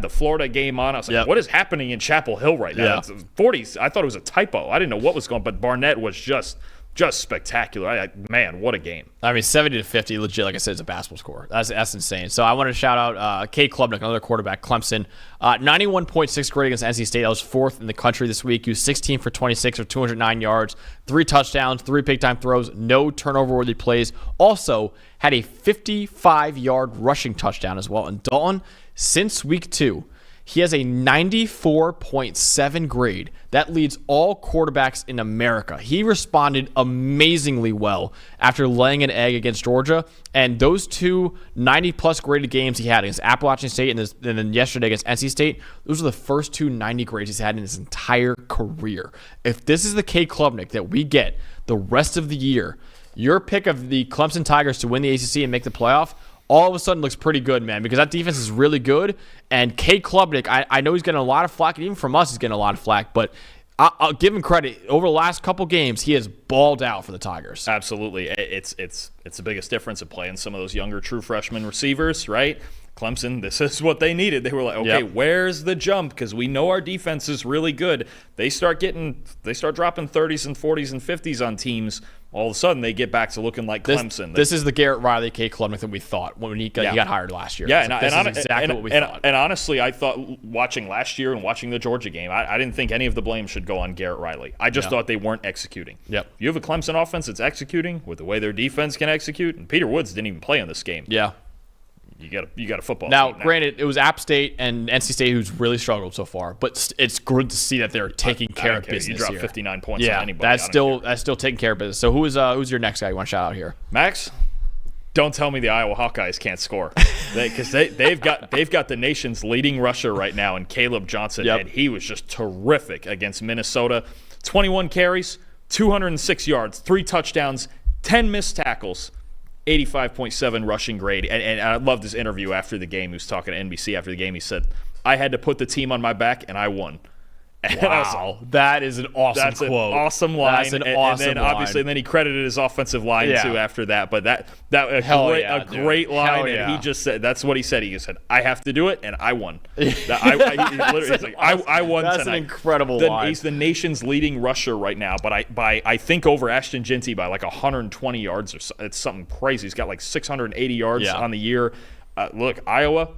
Florida game on. I was like, what is happening in Chapel Hill right now? 40s. I thought it was a typo. I didn't know what was going on, but Barnett was just spectacular. Man, what a game. I mean, 70-50, legit, like I said, is a basketball score. That's insane. So I want to shout out Cade Klubnik, another quarterback, Clemson. 91.6 grade against NC State. That was 4th in the country this week. He was 16 for 26 or 209 yards, 3 touchdowns, 3 big-time throws, no turnover-worthy plays. Also had a 55-yard rushing touchdown as well. And Dalton, since week 2, he has a 94.7 grade. That leads all quarterbacks in America. He responded amazingly well after laying an egg against Georgia. And those 2 90-plus graded games he had against Appalachian State and then yesterday against NC State, those are the first 2 90 grades he's had in his entire career. If this is the Cade Klubnik that we get the rest of the year, your pick of the Clemson Tigers to win the ACC and make the playoff, all of a sudden looks pretty good, man, because that defense is really good. And Cade Klubnik, I know he's getting a lot of flack, and even from us he's getting a lot of flack, but I'll give him credit. Over the last couple games, he has balled out for the Tigers. Absolutely. It's the biggest difference of playing some of those younger true freshman receivers, right? Clemson, this is what they needed. They were like, okay, where's the jump? Because we know our defense is really good. They start dropping 30s and 40s and 50s on teams. All of a sudden, they get back to looking like Clemson. This is the Garrett Riley, Cade Klubnik that we thought when he got hired last year. Yeah, this is exactly what we thought. And honestly, I thought watching last year and watching the Georgia game, I didn't think any of the blame should go on Garrett Riley. I just thought they weren't executing. Yep. You have a Clemson offense that's executing with the way their defense can execute, and Peter Woods didn't even play in this game. Yeah. you got a football Now, team granted, it was App State and NC State who's really struggled so far, but it's good to see that they're taking care of business. You drop here. 59 points on anybody. That's still taking care of business. So who's your next guy you want to shout out here? Max, don't tell me the Iowa Hawkeyes can't score, because they've got the nation's leading rusher right now in Caleb Johnson, and he was just terrific against Minnesota. 21 carries, 206 yards, 3 touchdowns, 10 missed tackles. 85.7 rushing grade. And I loved his interview after the game. He was talking to NBC after the game. He said, I had to put the team on my back, and I won. And wow. That is an awesome quote. An awesome line. That's an awesome and then line. obviously, and then he credited his offensive line, too, after that. But a great line. And he just said, that's what he said. He just said, I have to do it, and I won. He's like, I won That's tonight. An incredible line. He's the nation's leading rusher right now, but I think over Ashton Ginty by like 120 yards or so. It's something crazy. He's got like 680 yards on the year. Look, Iowa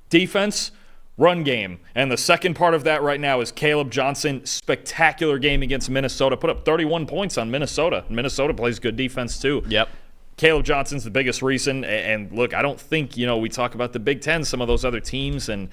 defense, run game. And the second part of that right now is Caleb Johnson. Spectacular game against Minnesota. Put up 31 points on Minnesota. Minnesota plays good defense too. Yep. Caleb Johnson's the biggest reason. And look, I don't think, we talk about the Big Ten, some of those other teams. And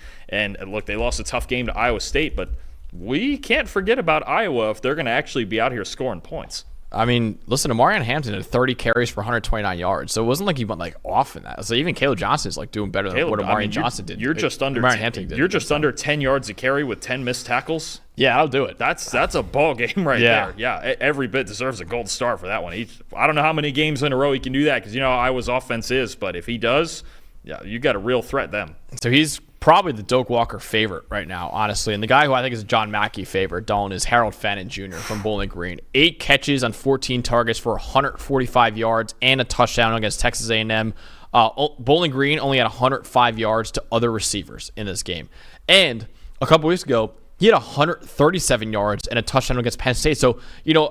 look, they lost a tough game to Iowa State. But we can't forget about Iowa if they're going to actually be out here scoring points. I mean, listen, Amarian Hampton had 30 carries for 129 yards, so it wasn't like he went off in that. So even Caleb Johnson is doing better than what Amarian Johnson did. You're just under Hampton did. You're just under 10 yards a carry with 10 missed tackles. Yeah, I'll do it. That's a ball game right there. Yeah, every bit deserves a gold star for that one. I don't know how many games in a row he can do that because Iowa's offense is, but if he does, you got a real threat then. So he's probably the Doak Walker favorite right now, honestly. And the guy who I think is a John Mackey favorite, Dalton, is Harold Fannin Jr. from Bowling Green. 8 catches on 14 targets for 145 yards and a touchdown against Texas A&M. Bowling Green only had 105 yards to other receivers in this game. And a couple weeks ago, he had 137 yards and a touchdown against Penn State. So,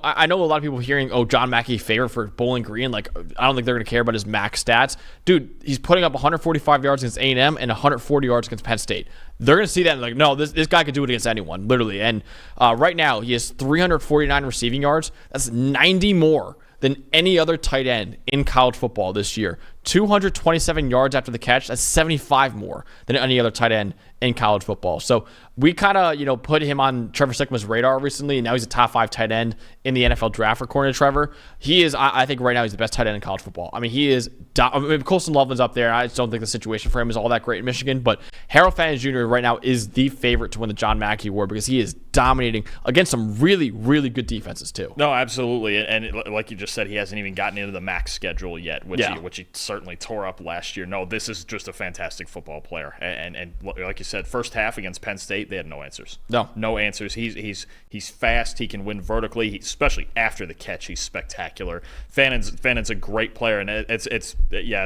I know a lot of people hearing, John Mackey favorite for Bowling Green. I don't think they're going to care about his max stats. Dude, he's putting up 145 yards against A&M and 140 yards against Penn State. They're going to see that and no, this guy could do it against anyone, literally. And right now, he has 349 receiving yards. That's 90 more than any other tight end in college football this year. 227 yards after the catch. That's 75 more than any other tight end in college football. So we kind of, put him on Trevor Sickman's radar recently, and now he's a top 5 tight end in the NFL draft according to Trevor. He is, I think right now he's the best tight end in college football. I mean, he is, Colston Loveland's up there. I just don't think the situation for him is all that great in Michigan, but Harold Fannin Jr. right now is the favorite to win the John Mackey Award because he is dominating against some really, really good defenses too. No, absolutely. And like you just said, he hasn't even gotten into the max schedule yet, which he certainly tore up last year. No, this is just a fantastic football player. And like you said, first half against Penn State, they had no answers. No answers. He's fast. He can win vertically, especially after the catch. He's spectacular. Fannin's a great player, and it's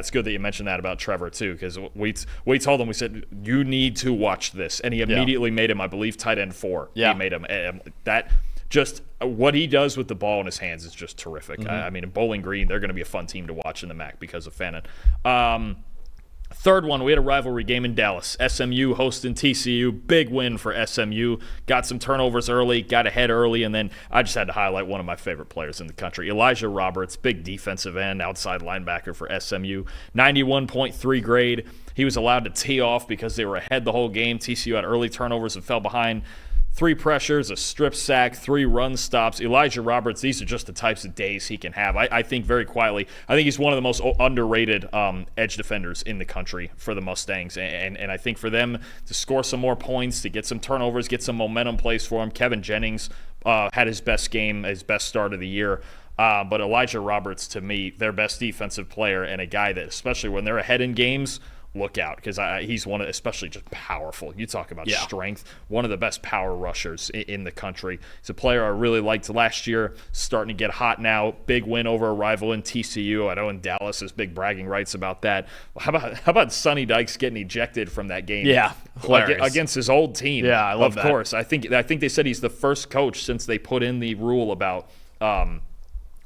good that you mentioned that about Trevor too, because we told him, we said you need to watch this, and he immediately made him, I believe, tight end 4. He made him that. Just what he does with the ball in his hands is just terrific. I mean, in Bowling Green, they're going to be a fun team to watch in the MAC because of Fannin. Third one, we had a rivalry game in Dallas. SMU hosting TCU. Big win for SMU. Got some turnovers early, got ahead early, and then I just had to highlight one of my favorite players in the country, Elijah Roberts, big defensive end, outside linebacker for SMU. 91.3 grade. He was allowed to tee off because they were ahead the whole game. TCU had early turnovers and fell behind. 3 pressures, a strip sack, 3 run stops. Elijah Roberts, these are just the types of days he can have. I think very quietly, I think he's one of the most underrated edge defenders in the country for the Mustangs. And I think for them to score some more points, to get some turnovers, get some momentum plays for him. Kevin Jennings had his best game, his best start of the year. But Elijah Roberts, to me, their best defensive player and a guy that, especially when they're ahead in games, look out, because he's one of, especially just powerful. You talk about strength, one of the best power rushers in the country. He's a player I really liked last year, starting to get hot now. Big win over a rival in TCU. I know in Dallas there's big bragging rights about that. How about Sonny Dykes getting ejected from that game? Yeah, against his old team. Yeah, I love that. Of course, I think they said he's the first coach since they put in the rule about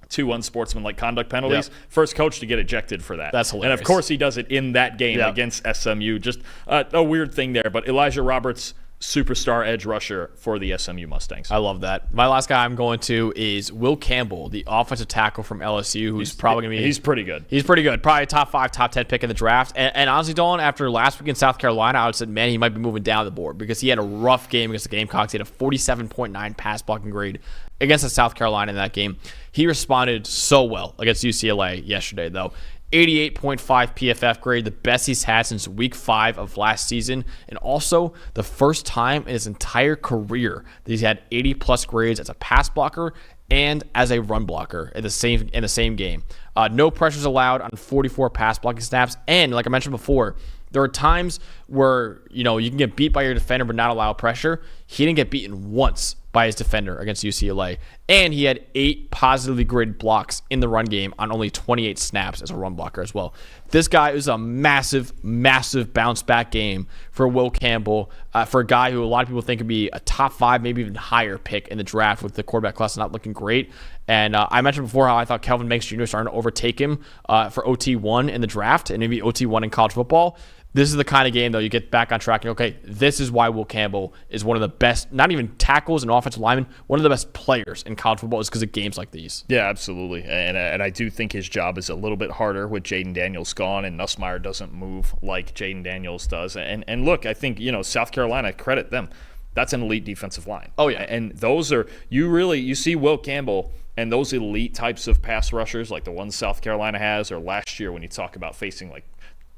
2 unsportsmanlike conduct penalties. First coach to get ejected for that. That's hilarious. And of course he does it in that game against SMU. Just a weird thing there. But Elijah Roberts, superstar edge rusher for the SMU Mustangs. I love that. My last guy I'm going to is Will Campbell, the offensive tackle from LSU, who's probably going to be... He's pretty good. He's pretty good. Probably a top 5, top 10 pick in the draft. And honestly, Dalton, after last week in South Carolina, I would have said, man, he might be moving down the board because he had a rough game against the Gamecocks. He had a 47.9 pass blocking grade against the South Carolina in that game. He responded so well against UCLA yesterday, though. 88.5 PFF grade, the best he's had since week 5 of last season, and also the first time in his entire career that he's had 80+ grades as a pass blocker and as a run blocker in the same game. No pressures allowed on 44 pass blocking snaps, and like I mentioned before, there are times where you can get beat by your defender but not allow pressure. He didn't get beaten once by his defender against UCLA. And he had 8 positively graded blocks in the run game on only 28 snaps as a run blocker as well. This guy is a massive, massive bounce back game for Will Campbell, for a guy who a lot of people think could be a top 5, maybe even higher pick in the draft with the quarterback class not looking great. And I mentioned before how I thought Kelvin Banks Jr. starting to overtake him for OT1 in the draft and maybe OT1 in college football. This is the kind of game, though, you get back on track and, okay, this is why Will Campbell is one of the best, not even tackles and offensive linemen, one of the best players in college football is because of games like these. Yeah, absolutely. And I do think his job is a little bit harder with Jaden Daniels gone, and Nussmeier doesn't move like Jaden Daniels does. And look, I think, South Carolina, credit them. That's an elite defensive line. Oh, yeah. And those are, you see Will Campbell and those elite types of pass rushers like the ones South Carolina has, or last year when you talk about facing like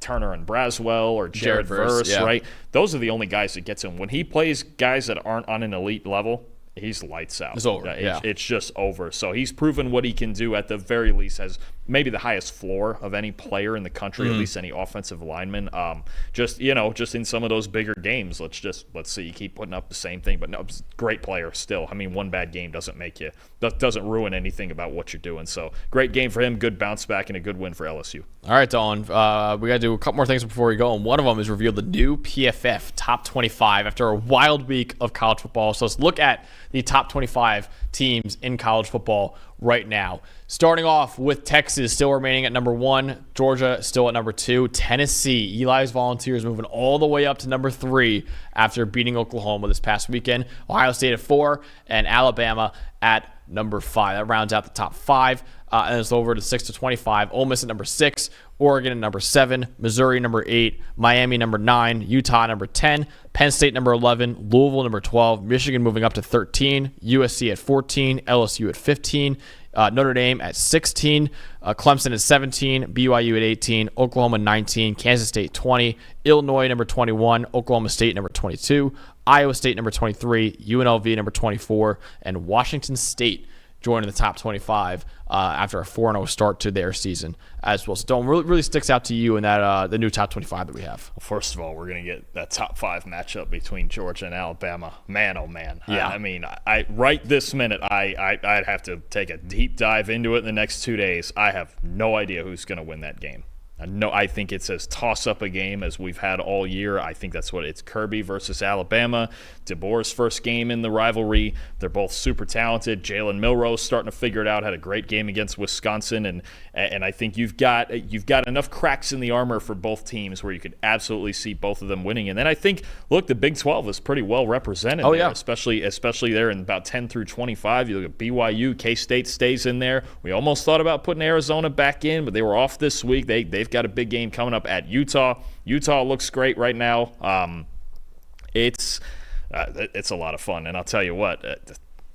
Turner and Braswell or Jared Verse, yeah. right? Those are the only guys that gets him. When he plays guys that aren't on an elite level, he's lights out. It's over. It's just over. So he's proven what he can do at the very least, has maybe the highest floor of any player in the country, at least any offensive lineman. Just in some of those bigger games, let's see, you keep putting up the same thing, but no, great player still. I mean, one bad game doesn't ruin anything about what you're doing. So great game for him, good bounce back, and a good win for LSU. All right, Dalton, we got to do a couple more things before we go, and one of them is reveal the new PFF top 25 after a wild week of college football. So let's look at the top 25 teams in college football right now. Starting off with Texas still remaining at number 1, Georgia still at number 2, Tennessee, Eli's Volunteers moving all the way up to number 3 after beating Oklahoma this past weekend, Ohio State at 4, and Alabama at number 5. That rounds out the top 5, and it's over to 6 to 25. Ole Miss at number 6, Oregon at number 7, Missouri number 8, Miami number 9, Utah number 10, Penn State number 11, Louisville number 12, Michigan moving up to 13, USC at 14, LSU at 15, Notre Dame at 16, Clemson at 17, BYU at 18, Oklahoma 19, Kansas State 20, Illinois number 21, Oklahoma State number 22, Iowa State number 23, UNLV number 24, and Washington State joining the top 25 after a 4-0 start to their season as well. So, Dalton, really sticks out to you in that the new top 25 that we have. Well, first of all, we're going to get that top 5 matchup between Georgia and Alabama. Man, oh, man. Yeah. I mean, right this minute, I'd have to take a deep dive into it in the next 2 days. I have no idea who's going to win that game. I think it's as toss-up a game as we've had all year. I think that's what it's. Kirby versus Alabama. DeBoer's first game in the rivalry. They're both super talented. Jalen Milroe's starting to figure it out. Had a great game against Wisconsin, and I think you've got enough cracks in the armor for both teams where you could absolutely see both of them winning. And then I think, look, the Big 12 is pretty well represented. Yeah, especially there in about 10 through 25. You look at BYU, K-State stays in there. We almost thought about putting Arizona back in, but they were off this week. They've got a big game coming up at Utah. Utah looks great right now. It's a lot of fun, and I'll tell you what,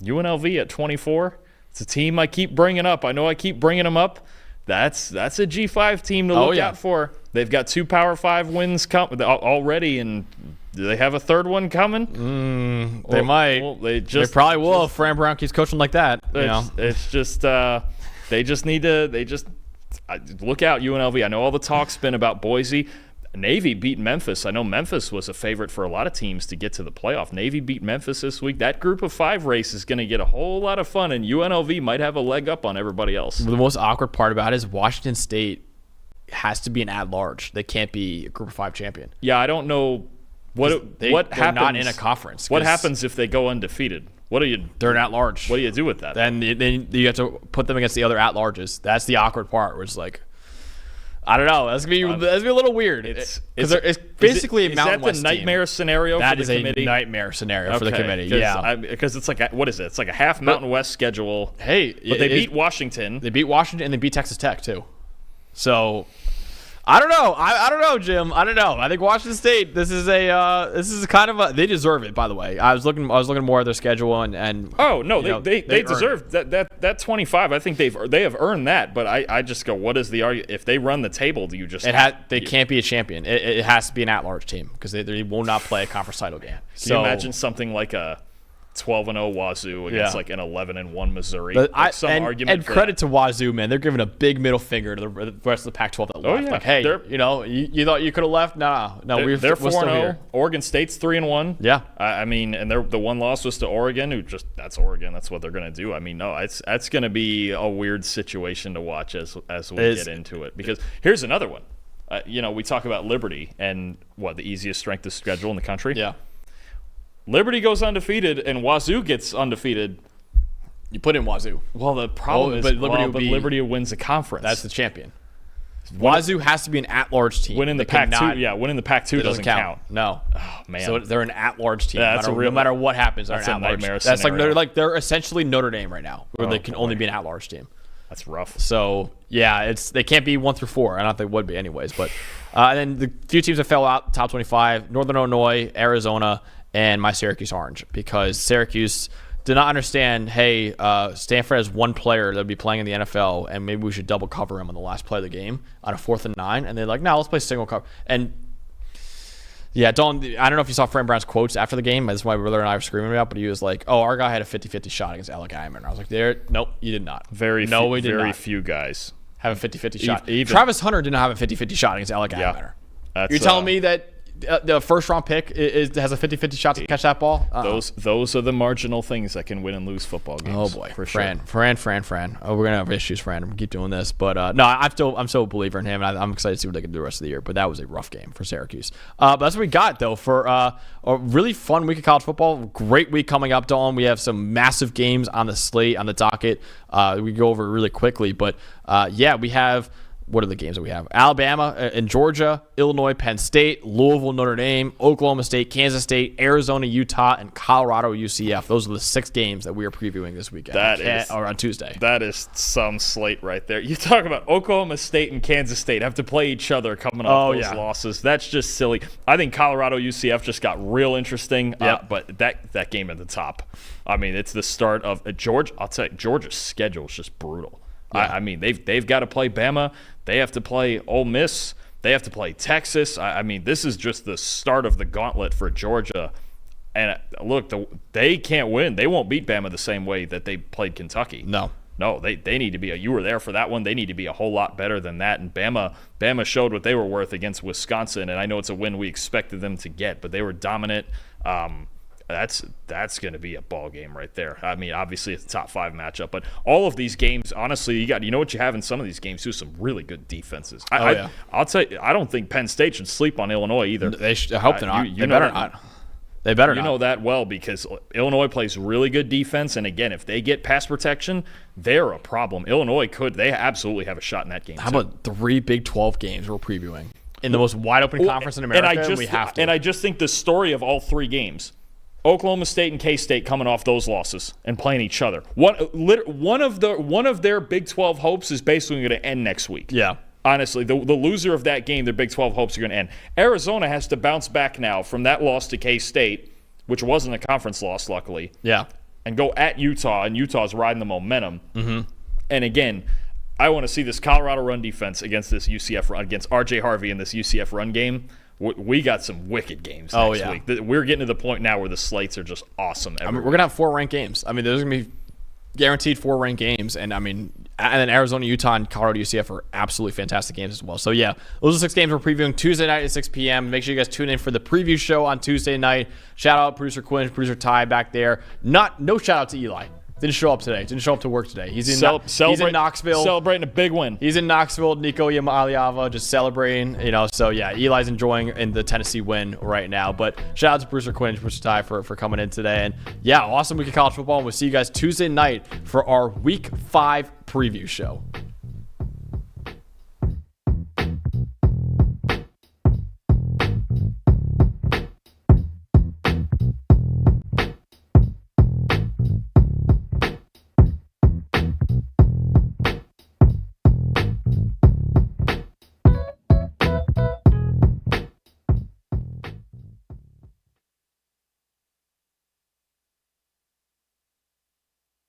UNLV at 24. It's a team I keep bringing up. I know I keep bringing them up. That's a G5 team to look out for. They've got 2 Power 5 wins already, and do they have a third one coming? They might. Well, they probably will if Fran Brown keeps coaching like that. It's just they just need to look out, UNLV. I know all the talk's been about Boise. Navy beat Memphis. I know Memphis was a favorite for a lot of teams to get to the playoff. Navy beat Memphis this week. That group of 5 race is going to get a whole lot of fun, and UNLV might have a leg up on everybody else. The most awkward part about it is Washington State has to be an at-large. They can't be a group of 5 champion. Yeah, I don't know what happens. They're not in a conference. What happens if they go undefeated? They're an at-large. What do you do with that? Then you have to put them against the other at-larges. That's the awkward part, where it's like, I don't know. That's gonna be a little weird. It's basically a Mountain West team. Is that the nightmare scenario for the committee? That is a nightmare scenario for the committee. Yeah, because it's like what is it? It's like a half Mountain West schedule. Hey, but they beat Washington. They beat Washington and they beat Texas Tech too. So I don't know. I don't know, Jim. I don't know. I think Washington State. This is kind of a. They deserve it. By the way, I was looking more at their schedule and. Oh no, they deserve that 25. I think they have earned that. But I just go, what is the argument? If they run the table, do you just? They can't be a champion. It has to be an at-large team because they will not play a conference title game. Can you imagine something like a 12-0 Wazoo against like an 11-1 Missouri? And credit to Wazoo, man. They're giving a big middle finger to the rest of the Pac-12 that left. Like, hey, you thought you could have left? No, they're 4-0. Oregon State's 3-1. Yeah, I mean, and the one loss was to Oregon, that's Oregon. That's what they're going to do. I mean, no, that's going to be a weird situation to watch as we get into it. Because here's another one. We talk about Liberty and the easiest strength of schedule in the country. Yeah. Liberty goes undefeated and Wazoo gets undefeated. You put in Wazoo. Well, the problem is Liberty wins the conference. That's the champion. Wazoo has to be an at-large team. Winning the Pac-2, winning the Pac-2 doesn't count. No. Oh man. So they're an at-large team. Yeah, no matter what happens, they're an at-large. Nightmare that's scenario. they're essentially Notre Dame right now, where they can only be an at-large team. That's rough. So yeah, they can't be 1 through 4. I don't think they would be anyways. But and then the few teams that fell out top 25: Northern Illinois, Arizona, and my Syracuse Orange, because Syracuse did not understand, hey, Stanford has one player that would be playing in the NFL, and maybe we should double cover him on the last play of the game on a 4th and 9. And they're like, no, let's play single cover. And yeah, Dalton, I don't know if you saw Fran Brown's quotes after the game. That's why my brother and I were screaming about, but he was like, oh, our guy had a 50-50 shot against Alec Iman. And I was like, nope, you did not. Very few guys have a 50-50 shot. Travis Hunter did not have a 50-50 shot against Alec Iman. You're telling me that the first-round pick has a 50-50 shot to catch that ball? Those are the marginal things that can win and lose football games. Oh, boy. For Fran. sure. Oh, we're going to have issues, Fran. I'm going to keep doing this. But, no, I'm still a believer in him, and I'm excited to see what they can do the rest of the year. But that was a rough game for Syracuse. But that's what we got, though, for a really fun week of college football. Great week coming up, Dalton. We have some massive games on the slate, on the docket. We go over really quickly. But, we have – what are the games that we have? Alabama and Georgia, Illinois, Penn State, Louisville, Notre Dame, Oklahoma State, Kansas State, Arizona, Utah, and Colorado, UCF. Those are the 6 games that we are previewing this weekend. Or on Tuesday. That is some slate right there. You talk about Oklahoma State and Kansas State have to play each other coming off those losses. That's just silly. I think Colorado, UCF just got real interesting. But that game at the top, I mean, it's the start of Georgia. I'll tell you, Georgia's schedule is just brutal. Yeah. I mean, they've got to play Bama. They have to play Ole Miss. They have to play Texas. I mean, this is just the start of the gauntlet for Georgia. And look, they can't win. They won't beat Bama the same way that they played Kentucky. No, they need to be you were there for that one. They need to be a whole lot better than that. And Bama showed what they were worth against Wisconsin. And I know it's a win we expected them to get, but they were dominant. That's going to be a ball game right there. I mean, obviously it's a top 5 matchup, but all of these games, honestly, you know what you have in some of these games too, some really good defenses. I'll tell you, I don't think Penn State should sleep on Illinois either. I hope they're not. They better not. They better not. You know that well because Illinois plays really good defense, and again, if they get pass protection, they're a problem. They absolutely have a shot in that game. How about 3 Big 12 games we're previewing in the most wide open conference in America? We have to. And I just think the story of all 3 games. Oklahoma State and K-State coming off those losses and playing each other. One of their Big 12 hopes is basically going to end next week. Yeah. Honestly, the loser of that game, their Big 12 hopes are going to end. Arizona has to bounce back now from that loss to K-State, which wasn't a conference loss, luckily. Yeah. And go at Utah, and Utah's riding the momentum. Mm-hmm. And again, I want to see this Colorado run defense against this UCF run, against R.J. Harvey in this UCF run game. We got some wicked games next week. We're getting to the point now where the slates are just awesome. I mean, we're going to have 4 ranked games. I mean, there's going to be guaranteed 4 ranked games. And, I mean, and then Arizona, Utah, and Colorado, UCF are absolutely fantastic games as well. So, yeah, those are 6 games we're previewing Tuesday night at 6 p.m. Make sure you guys tune in for the preview show on Tuesday night. Shout out producer Quinn, producer Ty back there. No shout out to Eli. Didn't show up today. Didn't show up to work today. He's in Knoxville. Celebrating a big win. He's in Knoxville. Nico Yamaliava just celebrating. So, yeah, Eli's enjoying in the Tennessee win right now. But shout out to producer Quinn and producer Ty for coming in today. And, yeah, awesome week of college football. We'll see you guys Tuesday night for our Week 5 preview show.